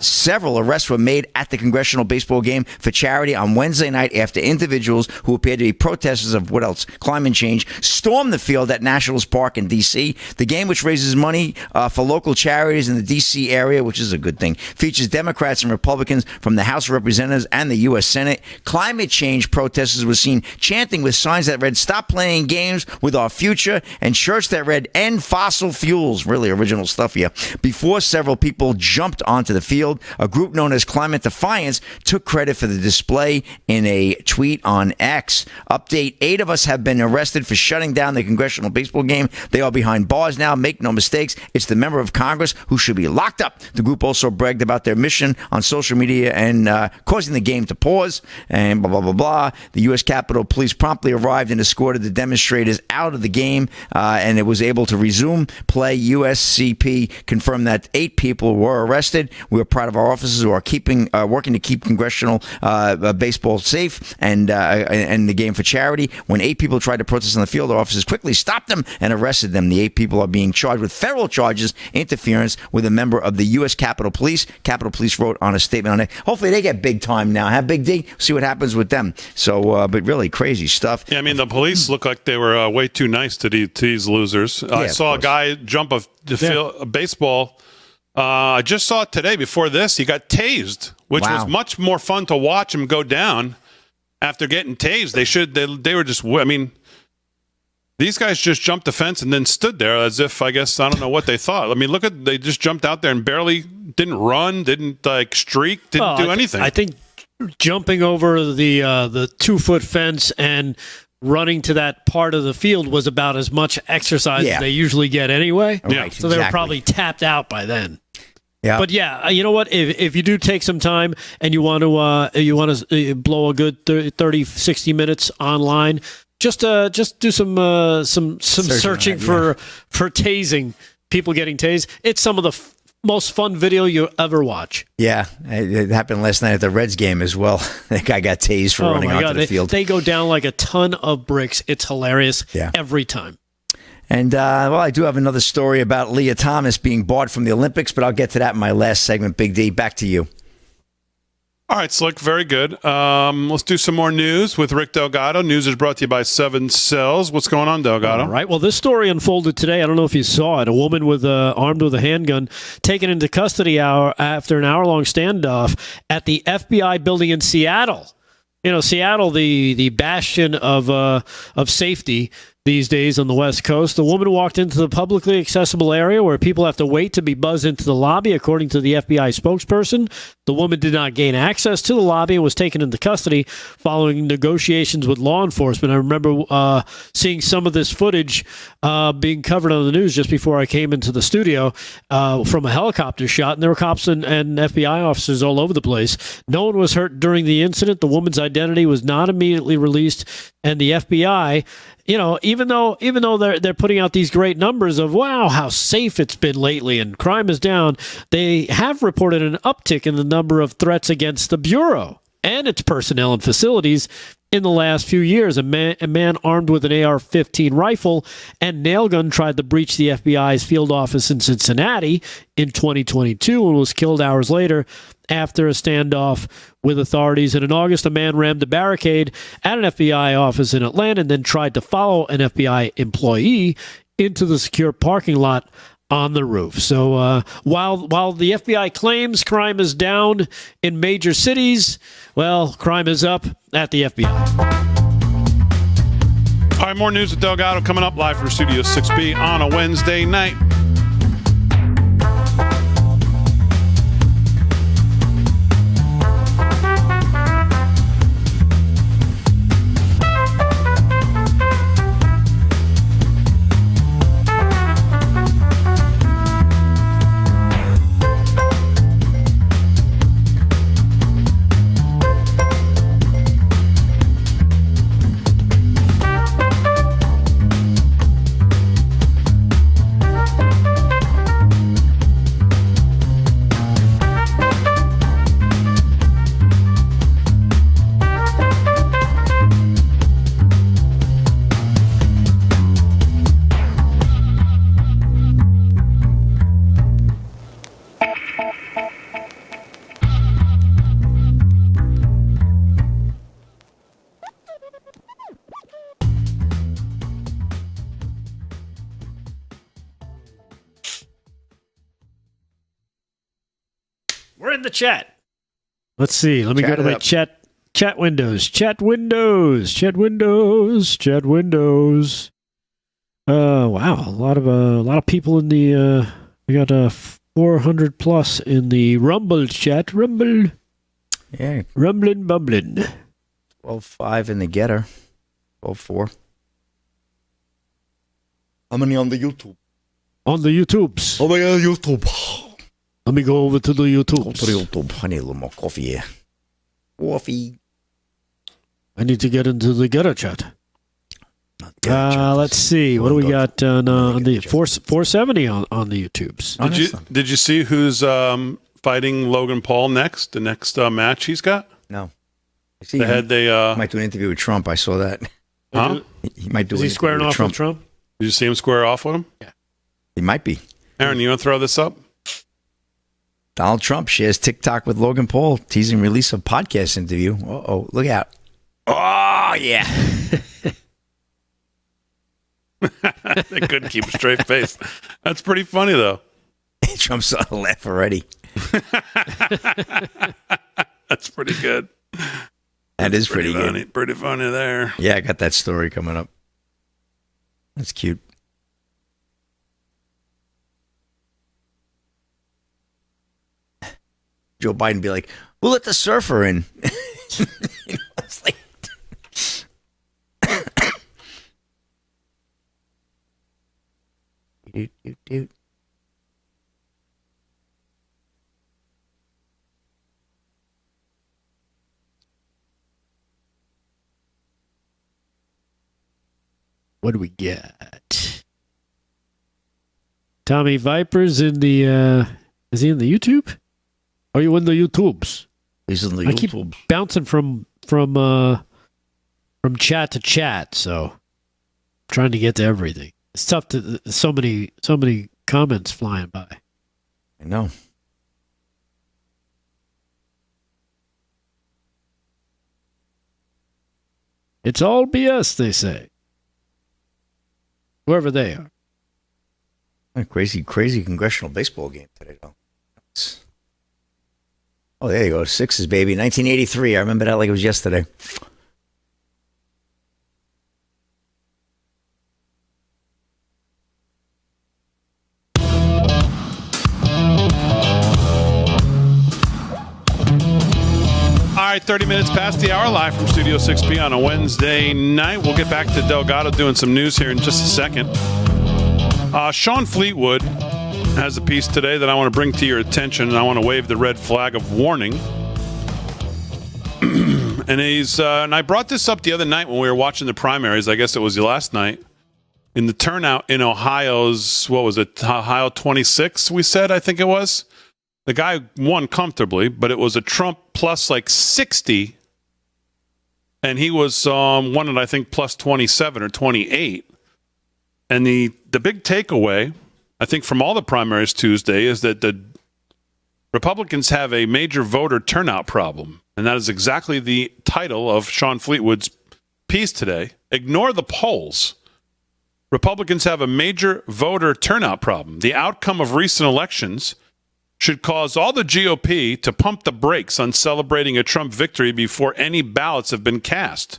B: Several arrests were made at the Congressional baseball game for charity on Wednesday night after individuals who appeared to be protesters of what else? Climate change, stormed the field at Nationals Park in D.C. The game, which raises money for local charities in the D.C. area, which is a good thing, features Democrats and Republicans from the House of Representatives and the U.S. Senate. Climate change protesters were seen chanting with signs that read, "Stop playing games with our future," and shirts that read, "End fossil fuels." Really original stuff here. Before several people jumped onto the field, a group known as Climate Defiance took credit for the display in a tweet on X. Update: 8 of us have been arrested for shutting down the Congressional baseball game. They are behind bars now. Make no mistakes, it's the member of Congress who should be locked up. The group also bragged about their mission on social media and causing the game to pause and blah, blah, blah, blah. The U.S. Capitol Police promptly arrived and escorted the demonstrators out of the game, and it was able to resume play. USCP confirmed that 8 people were arrested. We are proud of our officers who are working to keep Congressional baseball safe and the game for charity. When 8 people tried to protest on the field, officers quickly stopped them and arrested them. The 8 people are being charged with federal charges, interference with a member of the U.S. Capitol Police. Capitol Police wrote on a statement on it. Hopefully they get big time now. Have Big D? See what happens with them. So, but really crazy stuff.
A: Yeah, I mean, the police look like they were way too nice to these losers. I saw a guy jump a baseball. I just saw it today. Before this, he got tased, which was much more fun to watch him go down. After getting tased, they were just, I mean, these guys just jumped the fence and then stood there as if, I guess, I don't know what they thought. I mean, they just jumped out there and barely didn't run, didn't streak, didn't do anything.
C: I think jumping over the 2-foot fence and running to that part of the field was about as much exercise as they usually get anyway.
B: Right,
C: so they were probably tapped out by then.
B: Yeah.
C: But yeah, you know what? If you do take some time and you want to blow a good 30, 60 minutes online, just do some searching for tasing, people getting tased. It's some of the most fun video you ever watch.
B: Yeah, it happened last night at the Reds game as well. That guy got tased for running onto the field.
C: They go down like a ton of bricks. It's hilarious every time.
B: And, I do have another story about Leah Thomas being barred from the Olympics, but I'll get to that in my last segment. Big D, back to you.
A: All right, Slick, very good. Let's do some more news with Rick Delgado. News is brought to you by 7 Cells. What's going on, Delgado?
C: All right. Well, this story unfolded today. I don't know if you saw it. A woman armed with a handgun taken into custody after an hour-long standoff at the FBI building in Seattle. You know, Seattle, the bastion of safety these days on the West Coast. The woman walked into the publicly accessible area where people have to wait to be buzzed into the lobby, according to the FBI spokesperson. The woman did not gain access to the lobby and was taken into custody following negotiations with law enforcement. I remember seeing some of this footage being covered on the news just before I came into the studio from a helicopter shot, and there were cops and FBI officers all over the place. No one was hurt during the incident. The woman's identity was not immediately released, and the FBI, you know, even though they're putting out these great numbers of wow, how safe it's been lately and crime is down, they have reported an uptick in the number of threats against the Bureau and its personnel and facilities in the last few years. A man armed with an AR-15 rifle and nail gun tried to breach the FBI's field office in Cincinnati in 2022 and was killed hours later after a standoff with authorities. And in August, a man rammed a barricade at an FBI office in Atlanta and then tried to follow an FBI employee into the secure parking lot on the roof. So while the FBI claims crime is down in major cities, well, crime is up at the FBI.
A: All right, more news with Delgado coming up live from Studio 6B on a Wednesday night.
C: We're in the chat. Let's see. Let me go to my
B: up.
C: chat windows. Chat windows. Wow, a lot of people in the. We got 400 plus in the Rumble chat. Rumble.
B: Yeah,
C: Rumbling, bumbling.
B: 12-5 in the getter. 12-4. How many on the YouTube?
C: On the YouTubes.
B: Oh my God, YouTube.
C: Let me go over to the
B: To the
C: YouTubes.
B: YouTube. I need a little more coffee here. Coffee.
C: I need to get into the getter chat. Let's see. What do we got on the 470 on the YouTubes?
A: Did you see who's fighting Logan Paul next? The next match he's got?
B: No. I see
A: They had
B: he might do an interview with Trump. I saw that.
A: Huh?
B: He might do
C: Is
B: an
C: he
B: interview
C: squaring
B: with
C: off
B: Trump.
C: with Trump?
A: Did you see him square off with him?
B: He might be.
A: Aaron, you want to throw this up?
B: Donald Trump shares TikTok with Logan Paul, teasing release of podcast interview. Uh-oh, look out. Oh, yeah.
A: They couldn't keep a straight face. That's pretty funny, though.
B: Trump's on a laugh already.
A: That's pretty good.
B: That is pretty good.
A: Funny, pretty funny there.
B: Yeah, I got that story coming up. That's cute. Joe Biden be like, we'll let the surfer in. You know, it's like...
C: What do we get? Tommy Viper's in the. Is he in the YouTube? Are you in the YouTubes?
B: He's in the
C: I keep
B: YouTube.
C: bouncing from chat to chat, so I'm trying to get to everything. It's tough to so many comments flying by.
B: I know.
C: It's all BS, they say. Whoever they are.
B: A crazy congressional baseball game today, though. Oh, there you go. Sixes, baby. 1983. I remember that like it was yesterday.
A: All right, 30 minutes past the hour, live from Studio 6B on a Wednesday night. We'll get back to Delgado doing some news here in just a second. Sean Fleetwood has a piece today that I want to bring to your attention, and I want to wave the red flag of warning. And I brought this up the other night when we were watching the primaries. I guess it was last night. In the turnout in Ohio's, what was it, Ohio 26, we said, I think it was. The guy won comfortably, but it was a Trump plus like 60, and he was won at, I think, plus 27 or 28. And the big takeaway, I think, from all the primaries Tuesday is that the Republicans have a major voter turnout problem. And that is exactly the title of Sean Fleetwood's piece today. Ignore the polls. Republicans have a major voter turnout problem. The outcome of recent elections should cause all the GOP to pump the brakes on celebrating a Trump victory before any ballots have been cast.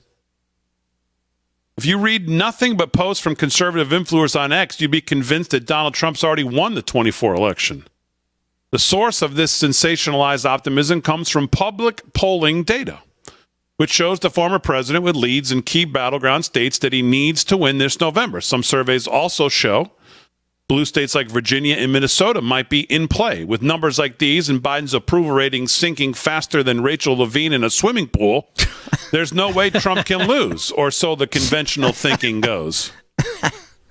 A: If you read nothing but posts from conservative influencers on X, you'd be convinced that Donald Trump's already won the 24 election. The source of this sensationalized optimism comes from public polling data, which shows the former president with leads in key battleground states that he needs to win this November. Some surveys also show blue states like Virginia and Minnesota might be in play. With numbers like these and Biden's approval rating sinking faster than Rachel Levine in a swimming pool, there's no way Trump can lose, or so the conventional thinking goes.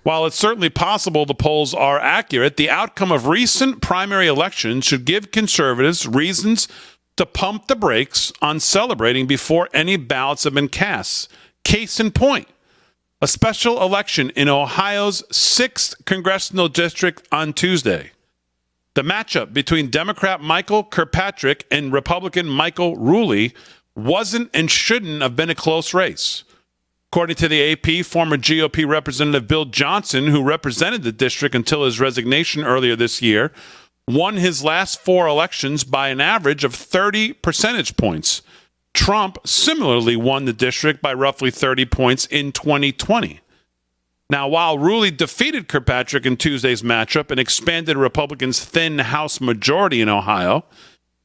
A: While it's certainly possible the polls are accurate, the outcome of recent primary elections should give conservatives reasons to pump the brakes on celebrating before any ballots have been cast. Case in point, a special election in Ohio's 6th congressional district on Tuesday. The matchup between Democrat Michael Kirkpatrick and Republican Michael Ruley wasn't and shouldn't have been a close race. According to the AP, former GOP Representative Bill Johnson, who represented the district until his resignation earlier this year, won his last 4 elections by an average of 30 percentage points. Trump similarly won the district by roughly 30 points in 2020. Now, while Ruley defeated Kirkpatrick in Tuesday's matchup and expanded Republicans' thin House majority in Ohio,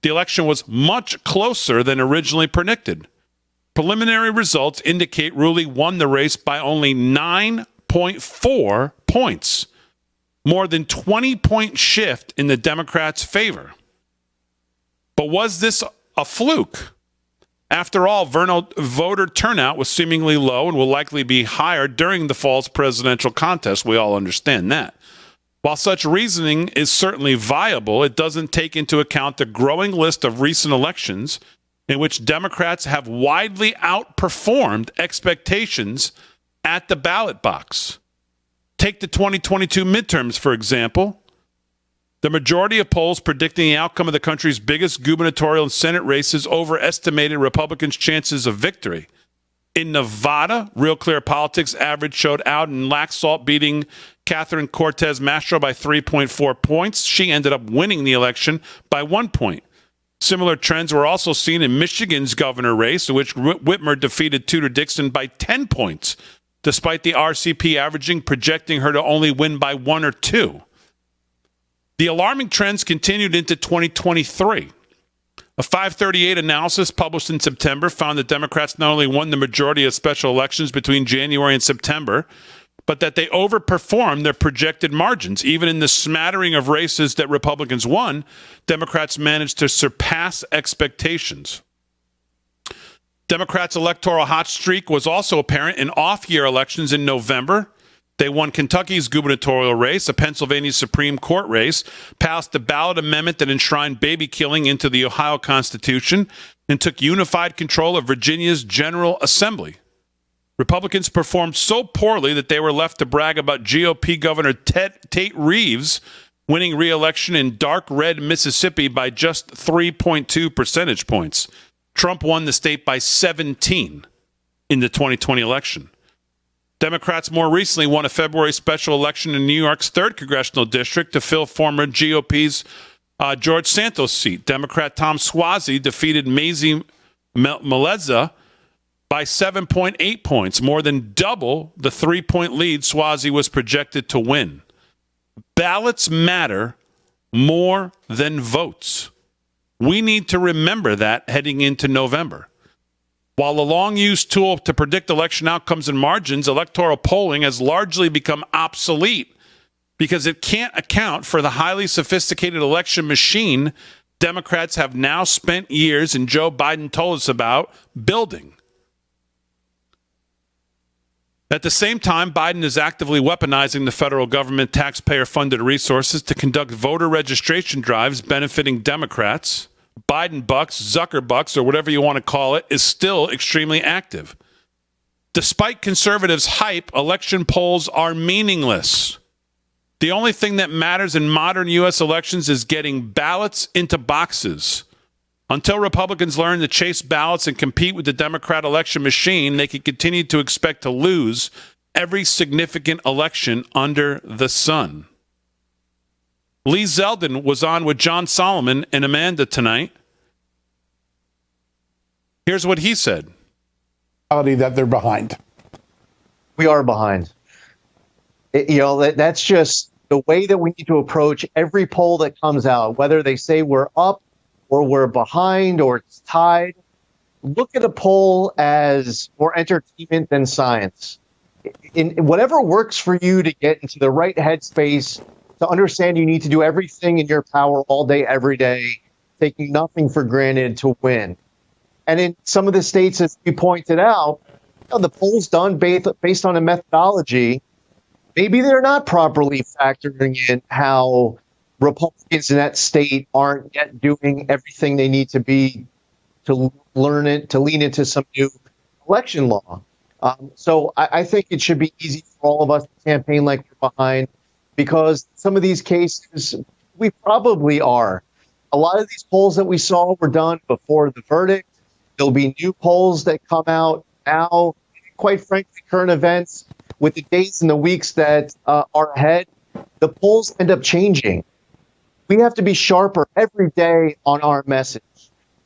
A: the election was much closer than originally predicted. Preliminary results indicate Ruley won the race by only 9.4 points, more than 20-point shift in the Democrats' favor. But was this a fluke? After all, voter turnout was seemingly low and will likely be higher during the fall's presidential contest. We all understand that. While such reasoning is certainly viable, it doesn't take into account the growing list of recent elections in which Democrats have widely outperformed expectations at the ballot box. Take the 2022 midterms, for example. The majority of polls predicting the outcome of the country's biggest gubernatorial and Senate races overestimated Republicans' chances of victory. In Nevada, Real Clear Politics average showed Alden Laxalt beating Catherine Cortez Masto by 3.4 points. She ended up winning the election by 1 point. Similar trends were also seen in Michigan's governor race, in which Whitmer defeated Tudor Dixon by 10 points, despite the RCP averaging projecting her to only win by 1 or 2. The alarming trends continued into 2023. A 538 analysis published in September found that Democrats not only won the majority of special elections between January and September, but that they overperformed their projected margins. Even in the smattering of races that Republicans won, Democrats managed to surpass expectations. Democrats' electoral hot streak was also apparent in off-year elections in November They won Kentucky's gubernatorial race, a Pennsylvania Supreme Court race, passed a ballot amendment that enshrined baby killing into the Ohio Constitution, and took unified control of Virginia's General Assembly. Republicans performed so poorly that they were left to brag about GOP Governor Tate Reeves winning re-election in dark red Mississippi by just 3.2 percentage points. Trump won the state by 17 in the 2020 election. Democrats more recently won a February special election in New York's 3rd Congressional District to fill former GOP's George Santos seat. Democrat Tom Suozzi defeated Mazie Meleza by 7.8 points, more than double the 3-point lead Suozzi was projected to win. Ballots matter more than votes. We need to remember that heading into November. While a long-used tool to predict election outcomes and margins, electoral polling has largely become obsolete because it can't account for the highly sophisticated election machine Democrats have now spent years, and Joe Biden told us about, building. At the same time, Biden is actively weaponizing the federal government taxpayer-funded resources to conduct voter registration drives benefiting Democrats. Biden bucks, Zucker bucks, or whatever you want to call it, is still extremely active. Despite conservatives' hype, election polls are meaningless. The only thing that matters in modern U.S. elections is getting ballots into boxes. Until Republicans learn to chase ballots and compete with the Democrat election machine, they can continue to expect to lose every significant election under the sun. Lee Zeldin was on with John Solomon and Amanda tonight. Here's what he said.
H: That they're behind.
I: We are behind. That's just the way that we need to approach every poll that comes out, whether they say we're up or we're behind or it's tied. Look at a poll as more entertainment than science. In whatever works for you to get into the right headspace, to understand you need to do everything in your power all day, every day, taking nothing for granted to win. And in some of the states, as you pointed out, the polls done based on a methodology, maybe they're not properly factoring in how Republicans in that state aren't yet doing everything they need to be to learn it, to lean into some new election law. So I think it should be easy for all of us to campaign like we're behind, because some of these cases, we probably are. A lot of these polls that we saw were done before the verdict. There'll be new polls that come out now. Quite frankly, current events, with the days and the weeks that are ahead, the polls end up changing. We have to be sharper every day on our message.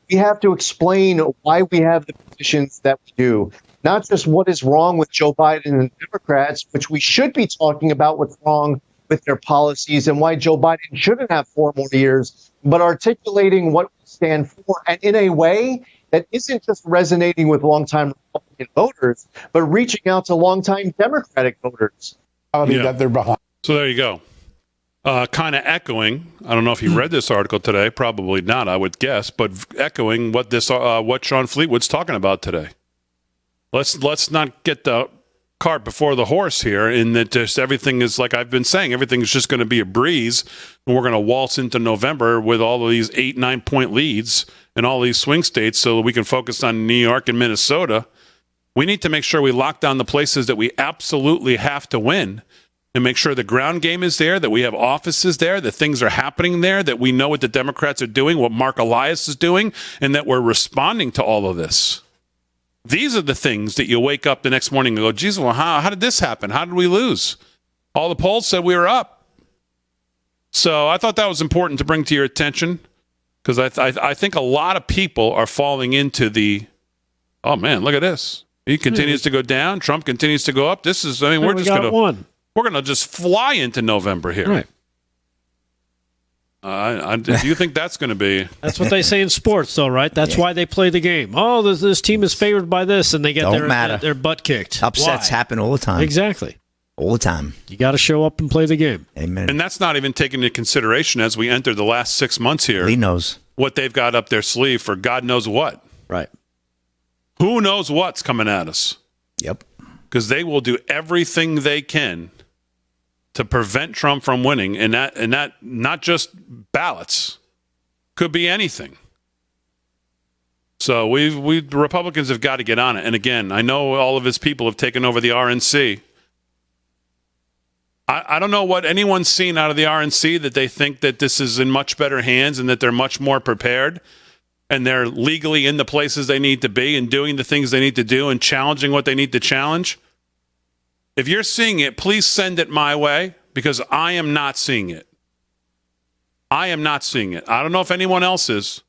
I: We have to explain why we have the positions that we do, not just what is wrong with Joe Biden and Democrats, which we should be talking about what's wrong with their policies and why Joe Biden shouldn't have 4 more years, but articulating what we stand for, and in a way that isn't just resonating with longtime Republican voters, but reaching out to longtime Democratic voters.
H: That they're behind.
A: So there you go. Kind of echoing, I don't know if you read this article today, probably not, I would guess, but echoing what what Sean Fleetwood's talking about today. Let's not get the cart before the horse here, in that just everything is, like I've been saying, everything is just going to be a breeze, and we're going to waltz into November with all of these 8-9 point leads in all these swing states so that we can focus on New York and Minnesota. We need to make sure we lock down the places that we absolutely have to win, and make sure the ground game is there, that we have offices there, that things are happening there, that we know what the Democrats are doing, what Mark Elias is doing, and that we're responding to all of this. These are the things that you wake up the next morning and go, geez, well, how did this happen? How did we lose? All the polls said we were up. So I thought that was important to bring to your attention, because I think a lot of people are falling into the, oh, man, look at this. He continues to go down. Trump continues to go up. This is, I mean, we're going to just fly into November here.
C: Right.
A: Do you think that's going to be?
C: That's what they say in sports, though, right? That's why they play the game. Oh, this team is favored by this, and they get their butt kicked.
B: Upsets happen all the time.
C: Exactly.
B: All the time.
C: You got to show up and play the game.
B: Amen.
A: And that's not even taken into consideration as we enter the last 6 months here.
B: Lee knows
A: what they've got up their sleeve for God knows what.
C: Right.
A: Who knows what's coming at us?
B: Yep.
A: Because they will do everything they can to prevent Trump from winning, and that not just ballots, could be anything. So the Republicans have got to get on it. And again, I know all of his people have taken over the RNC. I don't know what anyone's seen out of the RNC that they think that this is in much better hands and that they're much more prepared and they're legally in the places they need to be and doing the things they need to do and challenging what they need to challenge. If you're seeing it, please send it my way because I am not seeing it. I am not seeing it. I don't know if anyone else is,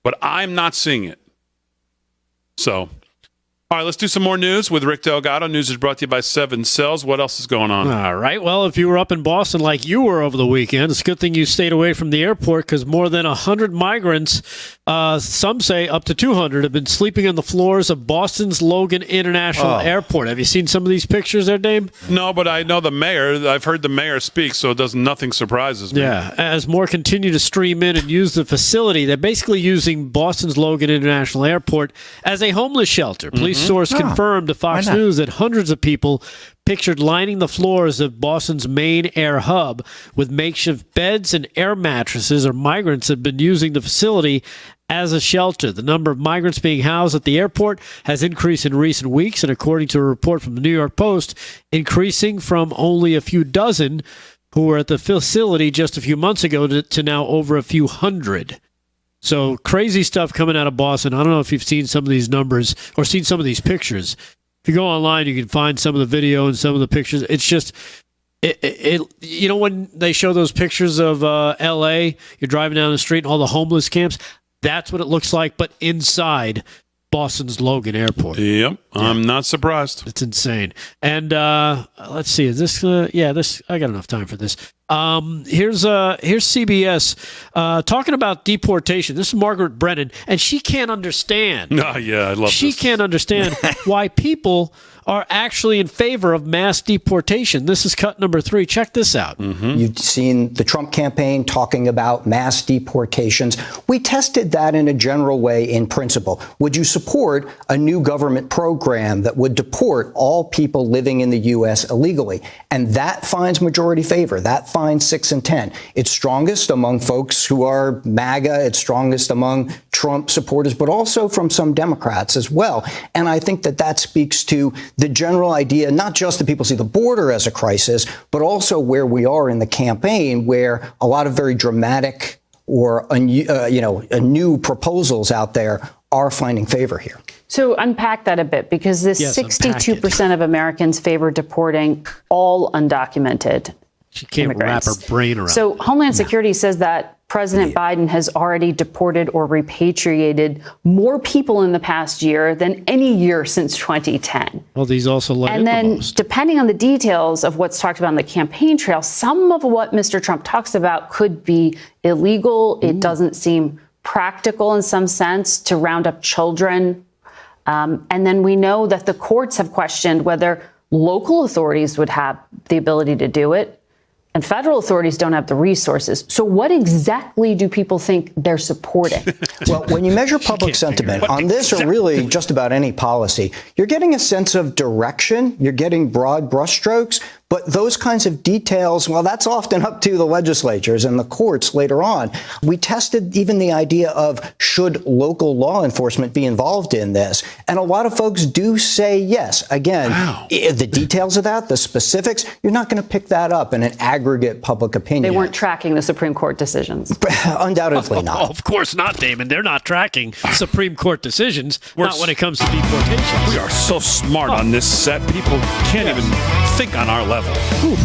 A: but I'm not seeing it. So, all right, let's do some more news with Rick Delgado. News is brought to you by 7 Cells. What else is going on?
C: All right. Well, if you were up in Boston like you were over the weekend, it's a good thing you stayed away from the airport because more than 100 migrants, some say up to 200, have been sleeping on the floors of Boston's Logan International Airport. Have you seen some of these pictures there, Dave?
A: No, but I know the mayor. I've heard the mayor speak, so nothing surprises me.
C: Yeah. As more continue to stream in and use the facility, they're basically using Boston's Logan International Airport as a homeless shelter. Police source confirmed to Fox News that hundreds of people pictured lining the floors of Boston's main air hub with makeshift beds and air mattresses, or migrants have been using the facility as a shelter. The number of migrants being housed at the airport has increased in recent weeks, and according to a report from the New York Post, increasing from only a few dozen who were at the facility just a few months ago to now over a few hundred. So crazy stuff coming out of Boston. I don't know if you've seen some of these numbers or seen some of these pictures. If you go online, you can find some of the video and some of the pictures. It's just, you know, when they show those pictures of L.A., you're driving down the street and all the homeless camps, that's what it looks like, but inside Boston's Logan Airport.
A: Yep, I'm not surprised.
C: It's insane. And let's see, is this? This. I got enough time for this. Here's CBS talking about deportation. This is Margaret Brennan, and she can't understand.
A: Oh, yeah, I love
C: She
A: this.
C: can't understand why people are actually in favor of mass deportation. This is cut number 3. Check this out.
J: You've seen the Trump campaign talking about mass deportations. We tested that in a general way in principle. Would you support a new government program that would deport all people living in the U.S. illegally? And that finds majority favor. That finds 6 and 10. It's strongest among folks who are MAGA. It's strongest among Trump supporters, but also from some Democrats as well. And I think that speaks to the general idea, not just that people see the border as a crisis, but also where we are in the campaign, where a lot of very dramatic or new proposals out there are finding favor here.
K: So unpack that a bit, because this 62% of Americans favor deporting all undocumented
C: She can't
K: immigrants.
C: wrap her brain around
K: So
C: it.
K: Homeland Security says that President Biden has already deported or repatriated more people in the past year than any year since 2010.
C: Well, these also let
K: And
C: in
K: then,
C: the most.
K: depending on the details of what's talked about on the campaign trail, some of what Mr. Trump talks about could be illegal. It doesn't seem practical in some sense to round up children. And then we know that the courts have questioned whether local authorities would have the ability to do it, and federal authorities don't have the resources. So what exactly do people think they're supporting?
J: Well, when you measure public sentiment on this or really just about any policy, you're getting a sense of direction. You're getting broad brushstrokes. But those kinds of details, well, that's often up to the legislatures and the courts later on. We tested even the idea of should local law enforcement be involved in this? And a lot of folks do say yes. Again, the details of that, the specifics, you're not going to pick that up in an aggregate public opinion.
K: They weren't tracking the Supreme Court decisions.
J: Undoubtedly not.
C: Of course not, Damon. They're not tracking Supreme Court decisions, not when it comes to deportation.
A: We are so smart on this set. People can't even think on our level.
C: Whew.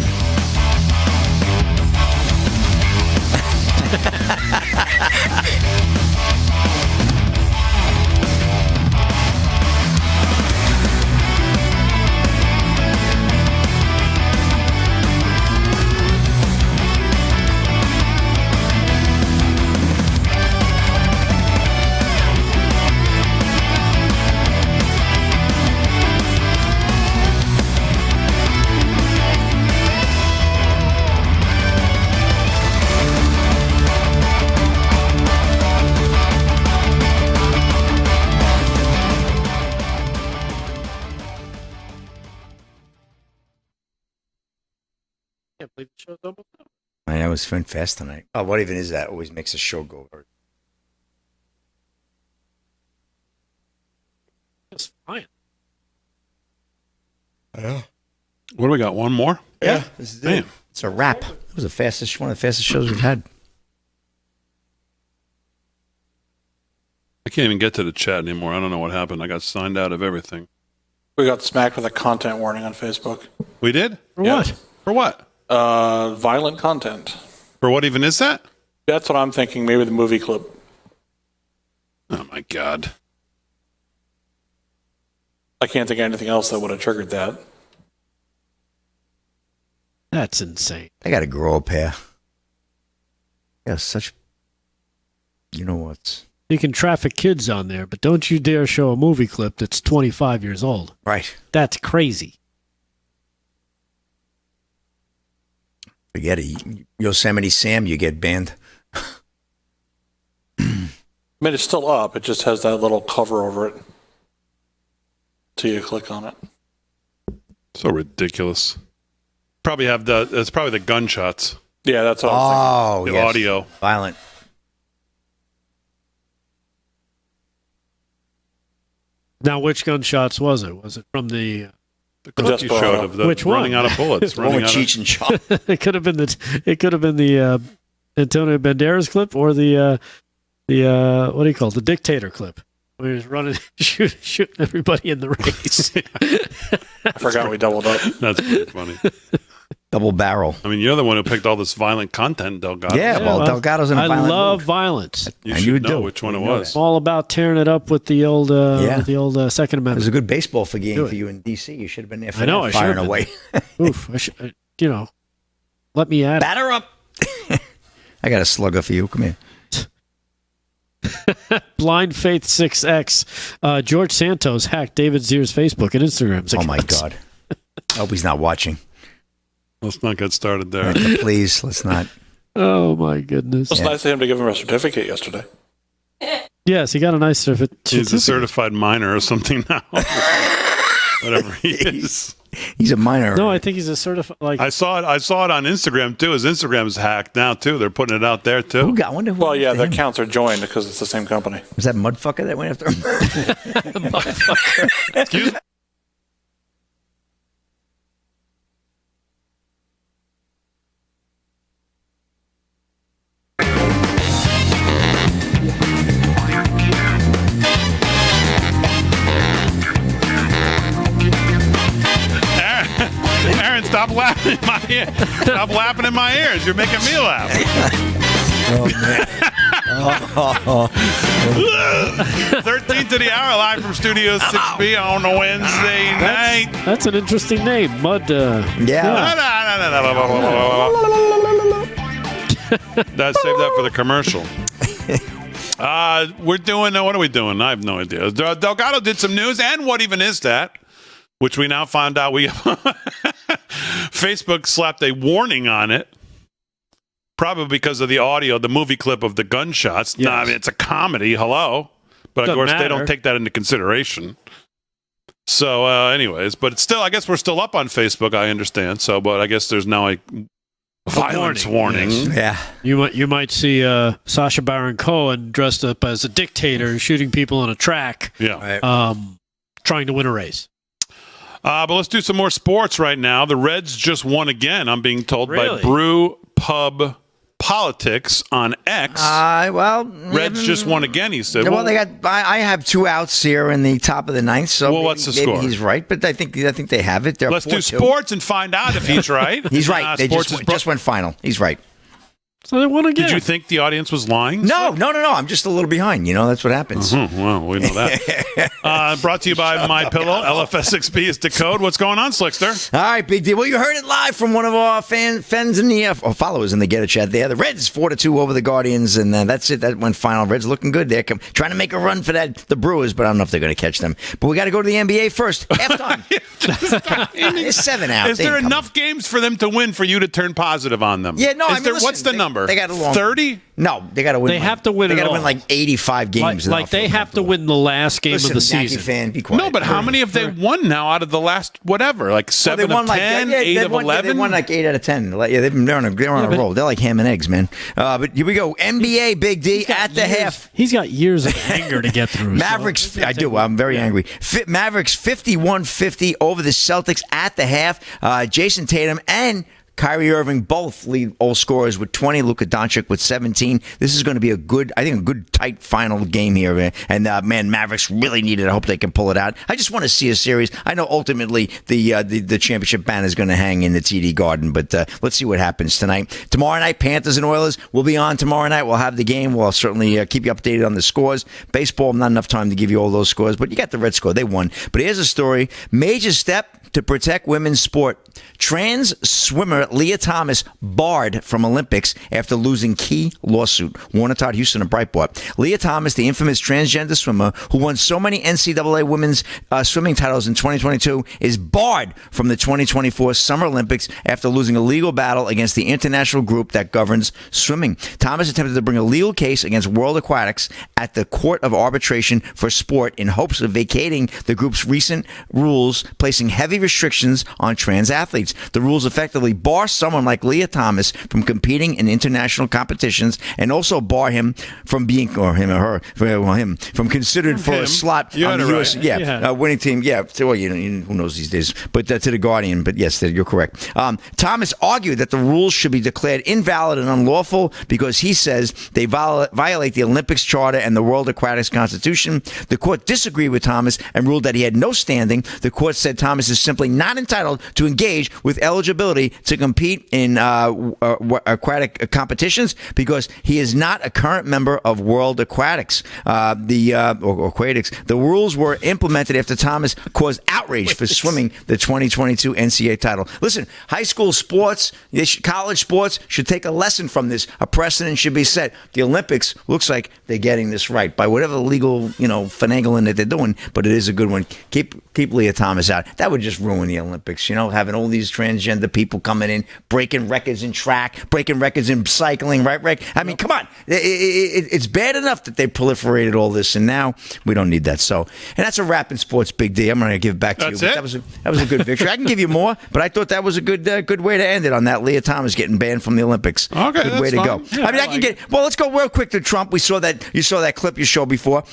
C: can't believe the show's almost over.
B: I know it's been fast tonight. Oh, what even is that? Always makes the show go over.
C: It's fine.
B: Yeah.
A: What do we got? One more?
B: Yeah. This is it. It's a wrap. It was one of the fastest shows we've had.
A: I can't even get to the chat anymore. I don't know what happened. I got signed out of everything.
D: We got smacked with a content warning on Facebook.
A: We did?
C: For what?
A: For what?
D: Violent content.
A: For what even is that?
D: That's what I'm thinking. Maybe the movie clip.
A: Oh, my God.
D: I can't think of anything else that would have triggered that.
C: That's insane.
B: I got to grow up here. Yeah, such. You know what?
C: You can traffic kids on there, but don't you dare show a movie clip that's 25 years old.
B: Right.
C: That's crazy.
B: Forget it. Yosemite Sam, you get banned.
D: I mean, it's still up. It just has that little cover over it. Till you click on it.
A: So ridiculous. It's probably the gunshots.
D: Yeah, that's what I'm thinking.
A: The audio.
B: Violent.
C: Now, which gunshots was it? Was it from the
A: clip you showed of the
C: which one?
A: running out of bullets?
B: One with Cheech and Chong.
C: It could have been the Antonio Banderas clip or the what do you call it? The dictator clip. Where he was running, shooting everybody in the race.
D: I forgot we doubled up.
A: That's pretty funny.
B: Double barrel.
A: I mean, you're the one who picked all this violent content, Delgado.
B: Yeah, well, Delgado's in a violent
C: I love
B: mood.
C: violence.
A: You
B: And
A: should
B: you
A: know
B: do.
A: which one it
B: You know
A: was.
C: I'm all about tearing it up with the old Second
B: It
C: Amendment.
B: was a good baseball game
C: Do
B: for
C: it.
B: you in D.C. You should have been there for
C: I know,
B: that,
C: I
B: firing
C: should've
B: away.
C: Oof, let me at it.
B: Batter up. I got a slugger for you. Come here.
C: Blind Faith 6X. George Santos hacked David Zier's Facebook and Instagram.
B: Oh, my God. I hope he's not watching.
A: Let's not get started there.
B: Please, let's not.
C: Oh, my goodness.
D: It was nice of him to give him a certificate yesterday.
C: Yes, he got a nice certificate.
A: He's a certified minor or something now. Whatever he is.
B: He's a minor.
C: No, I think he's a certified. Like
A: I saw it on Instagram too. His Instagram's hacked now too. They're putting it out there too.
B: I wonder who
D: Well, yeah,
B: the
D: the accounts are joined because it's the same company.
B: Was that mudfucker that went after him?
A: Excuse me. Aaron, stop laughing in my ear. Stop laughing in my ears. You're making me laugh.
B: Oh, man.
A: 13th to the hour, live from Studio 6B on a Wednesday night.
C: that's an interesting name. Mud.
B: Yeah.
A: Save that for the commercial. We're doing, what are we doing? I have no idea. Delgado did some news, and what even is that? Which we now found out Facebook slapped a warning on it, probably because of the audio, the movie clip of the gunshots.
C: Yes.
A: Nah, I mean, it's a comedy, hello. But of
C: Doesn't
A: course, they
C: matter.
A: don't take that into consideration. So, anyways, but it's still, I guess we're still up on Facebook, I understand. So, but I guess there's now a violence warning.
C: Yes.
B: Yeah.
C: You might see Sacha Baron Cohen dressed up as a dictator shooting people on a track.
A: Yeah.
B: Right.
C: Trying to win a race.
A: But let's do some more sports right now. The Reds just won again, I'm being told,
C: Really?
A: by Brew Pub Politics on X. Reds just won again, he said.
B: Well, they got. I have 2 outs here in the top of the ninth. So
A: Well, what's the
B: maybe
A: score?
B: he's right, but I think they have it. They're
A: Let's do
B: 4-2.
A: sports and find out if he's right.
B: He's right. They
A: Sports
B: just went final. He's right.
C: So they won again.
A: Did you think the audience was lying?
B: No. I'm just a little behind. That's what happens.
A: Well, we know that. Brought to you by My Pillow. LFS6B is the code. What's going on, Slickster?
B: All right, big deal. Well, you heard it live from one of our fans in the followers in the Get It chat there. The Reds 4-2 over the Guardians, and that's it. That went final. Reds looking good. They're trying to make a run for the Brewers, but I don't know if they're going to catch them. But we got to go to the NBA first. Halftime. There's 7 out.
A: Is there enough games for them to win for you to turn positive on them?
B: Yeah, no.
A: What's the number? number?
B: They got a long
A: 30?
B: No, they got to win.
C: They have to win
B: They
C: it
B: got to
C: all.
B: win like 85 games.
C: Like they have to win the last game
B: Listen,
C: of the
B: Yankee
C: season.
B: fan, be quiet.
A: No, but how many have they won now out of the last whatever? Like 7 of 10, 8 of 11?
B: They won like 8 out of 10. Yeah, they're on a roll. They're like ham and eggs, man. But here we go. NBA, Big D at the half.
C: He's got years of anger to get through.
B: Mavericks, I do. I'm very angry. Mavericks 51-50 over the Celtics at the half. Jason Tatum and Kyrie Irving both lead all scorers with 20. Luka Doncic with 17. This is going to be a good tight final game here, man. And man, Mavericks really need it. I hope they can pull it out. I just want to see a series. I know ultimately the championship banner is going to hang in the TD Garden, but let's see what happens tonight. Tomorrow night, Panthers and Oilers will be on tomorrow night. We'll have the game. We'll certainly keep you updated on the scores. Baseball, not enough time to give you all those scores, but you got the Red score. They won. But here's a story. Major step to protect women's sport. Trans swimmer Leah Thomas barred from Olympics after losing key lawsuit. Warner Todd Houston of Breitbart. Leah Thomas, the infamous transgender swimmer who won so many NCAA women's swimming titles in 2022, is barred from the 2024 Summer Olympics after losing a legal battle against the international group that governs swimming. Thomas attempted to bring a legal case against World Aquatics at the Court of Arbitration for Sport in hopes of vacating the group's recent rules, placing heavy restrictions on trans athletes. The rules effectively bar someone like Leah Thomas from competing in international competitions and also bar him from being, or him or her, him from considered for a slot on the U.S. Winning team. Yeah, well, who knows these days? But to the Guardian. But yes, you're correct. Thomas argued that the rules should be declared invalid and unlawful because he says they violate the Olympics Charter and the World Aquatics Constitution. The court disagreed with Thomas and ruled that he had no standing. The court said Thomas is simply not entitled to engage with eligibility to compete in aquatic competitions because he is not a current member of World Aquatics. Aquatics. The rules were implemented after Thomas caused outrage for swimming the 2022 NCAA title. Listen, high school sports, college sports should take a lesson from this. A precedent should be set. The Olympics looks like they're getting this right by whatever legal, finagling that they're doing, but it is a good one. Keep Leah Thomas out. That would just ruin the Olympics, having all these transgender people coming in, breaking records in track, breaking records in cycling, right, Rick? I mean, come on. It's bad enough that they proliferated all this, and now we don't need that. So, and that's a wrap in sports, Big D. I'm going to give it back to you. That was a good victory. I can give you more, but I thought that was a good way to end it on that. Leah Thomas getting banned from the Olympics.
A: Okay,
B: good way to go.
C: Yeah,
B: I can get. Well, let's go real quick to Trump. You saw that clip you showed before.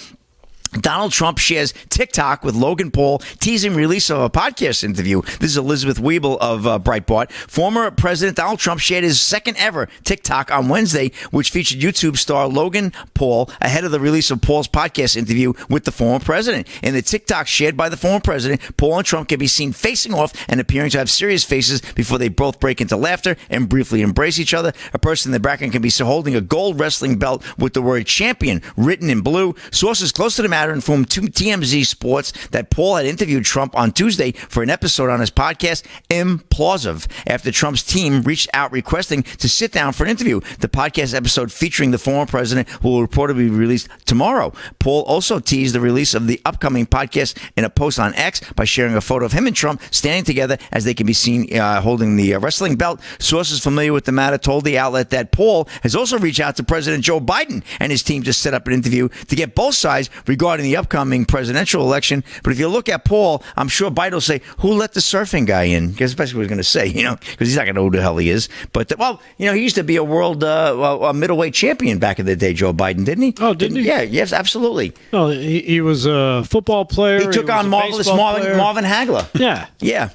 B: Donald Trump shares TikTok with Logan Paul, teasing release of a podcast interview. This is Elizabeth Wiebel of Breitbart. Former President Donald Trump shared his second ever TikTok on Wednesday, which featured YouTube star Logan Paul ahead of the release of Paul's podcast interview with the former president. In the TikTok shared by the former president, Paul and Trump can be seen facing off and appearing to have serious faces before they both break into laughter and briefly embrace each other. A person in the background can be seen holding a gold wrestling belt with the word champion written in blue. Sources close to the matter informed TMZ Sports that Paul had interviewed Trump on Tuesday for an episode on his podcast, Implausive, after Trump's team reached out requesting to sit down for an interview. The podcast episode featuring the former president will reportedly be released tomorrow. Paul also teased the release of the upcoming podcast in a post on X by sharing a photo of him and Trump standing together as they can be seen holding the wrestling belt. Sources familiar with the matter told the outlet that Paul has also reached out to President Joe Biden and his team to set up an interview to get both sides regarding the upcoming presidential election. But if you look at Paul, I'm sure Biden will say, who let the surfing guy in? Because that's what he's going to say, because he's not going to know who the hell he is. But, he used to be a world middleweight champion back in the day, Joe Biden, didn't he?
C: Oh, didn't he?
B: Yeah, yes, absolutely.
C: Oh, he was a football player.
B: He took on marvelous Marvin Hagler.
C: Yeah.
B: Yeah.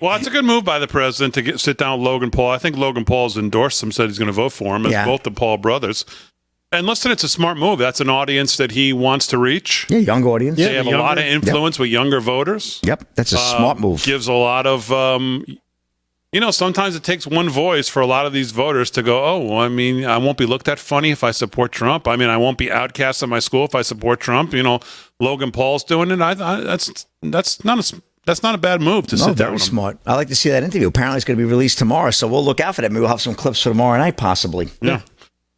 A: Well, it's a good move by the president to sit down with Logan Paul. I think Logan Paul's endorsed him, said he's going to vote for him, as both the Paul brothers. And listen, it's a smart move. That's an audience that he wants to reach.
B: Yeah, young audience.
A: They have a lot of influence with younger voters.
B: Yep, that's a smart move.
A: Gives a lot of, sometimes it takes one voice for a lot of these voters to go, I won't be looked at funny if I support Trump. I won't be outcast in my school if I support Trump. Logan Paul's doing it. That's not a bad move to sit down.
B: Very smart. I like to see that interview. Apparently, it's going to be released tomorrow, so we'll look out for that. Maybe we'll have some clips for tomorrow night, possibly.
A: Yeah.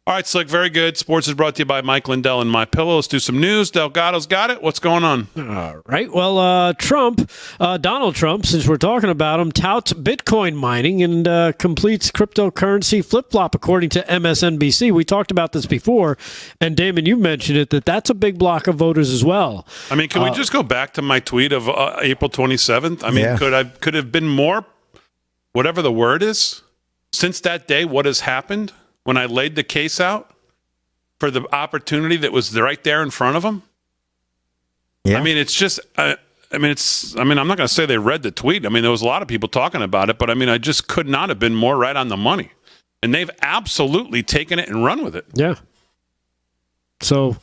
A: All right, Slick, very good. Sports is brought to you by Mike Lindell and MyPillow. Let's do some news. Delgado's got it. What's going on?
C: All right. Well, Donald Trump, since we're talking about him, touts Bitcoin mining and completes cryptocurrency flip-flop, according to MSNBC. We talked about this before, and Damon, you mentioned it, that's a big block of voters as well.
A: I mean, can we just go back to my tweet of April 27th? I mean, could have been more, whatever the word is, since that day, what has happened? When I laid the case out for the opportunity that was right there in front of them. Yeah. I mean, it's just, I'm not going to say they read the tweet. I mean, there was a lot of people talking about it, but I mean, I just could not have been more right on the money. And they've absolutely taken it and run with it.
C: Yeah. So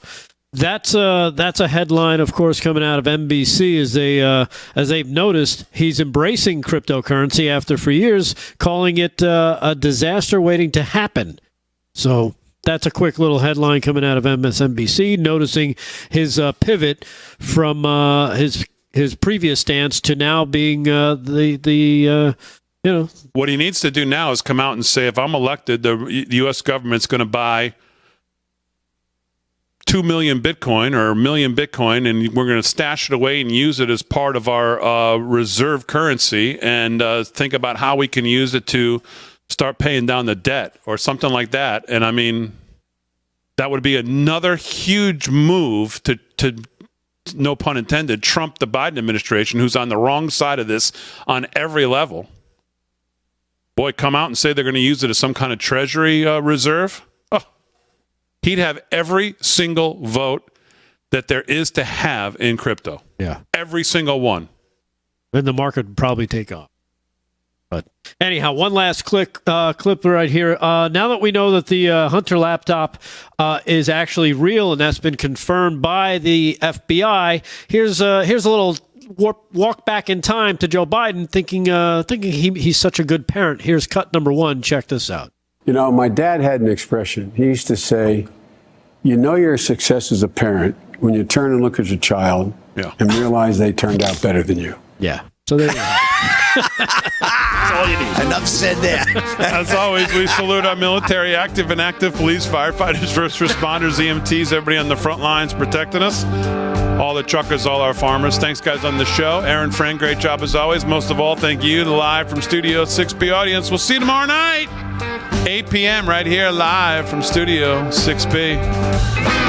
C: that's a headline, of course, coming out of NBC as they've noticed he's embracing cryptocurrency after for years calling it a disaster waiting to happen. So that's a quick little headline coming out of MSNBC, noticing his pivot from his previous stance to now being what
A: he needs to do now is come out and say, if I'm elected, the U.S. government's going to buy 2 million Bitcoin or 1 million Bitcoin, and we're going to stash it away and use it as part of our reserve currency, and think about how we can use it to start paying down the debt or something like that. And I mean, that would be another huge move to no pun intended, trump the Biden administration, who's on the wrong side of this on every level. Boy, come out and say they're going to use it as some kind of treasury reserve. Oh, he'd have every single vote that there is to have in crypto.
C: Yeah.
A: Every single one.
C: And the market would probably take off. But anyhow, one last clip right here. Now that we know that the Hunter laptop is actually real and that's been confirmed by the FBI, here's a little walk back in time to Joe Biden, thinking he's such a good parent. Here's cut number 1. Check this out.
L: You know, my dad had an expression. He used to say, "You know you're a success as a parent when you turn and look at your child and realize they turned out better than you."
C: Yeah. So there you go.
A: That's all you need.
B: Enough said there.
A: As always, we salute our military, active and active police, firefighters, first responders, EMTs, everybody on the front lines protecting us. All the truckers, all our farmers. Thanks, guys, on the show. Aaron, Fran, great job as always. Most of all, thank you, the live from Studio 6B audience. We'll see you tomorrow night, 8 p.m. right here live from Studio 6B.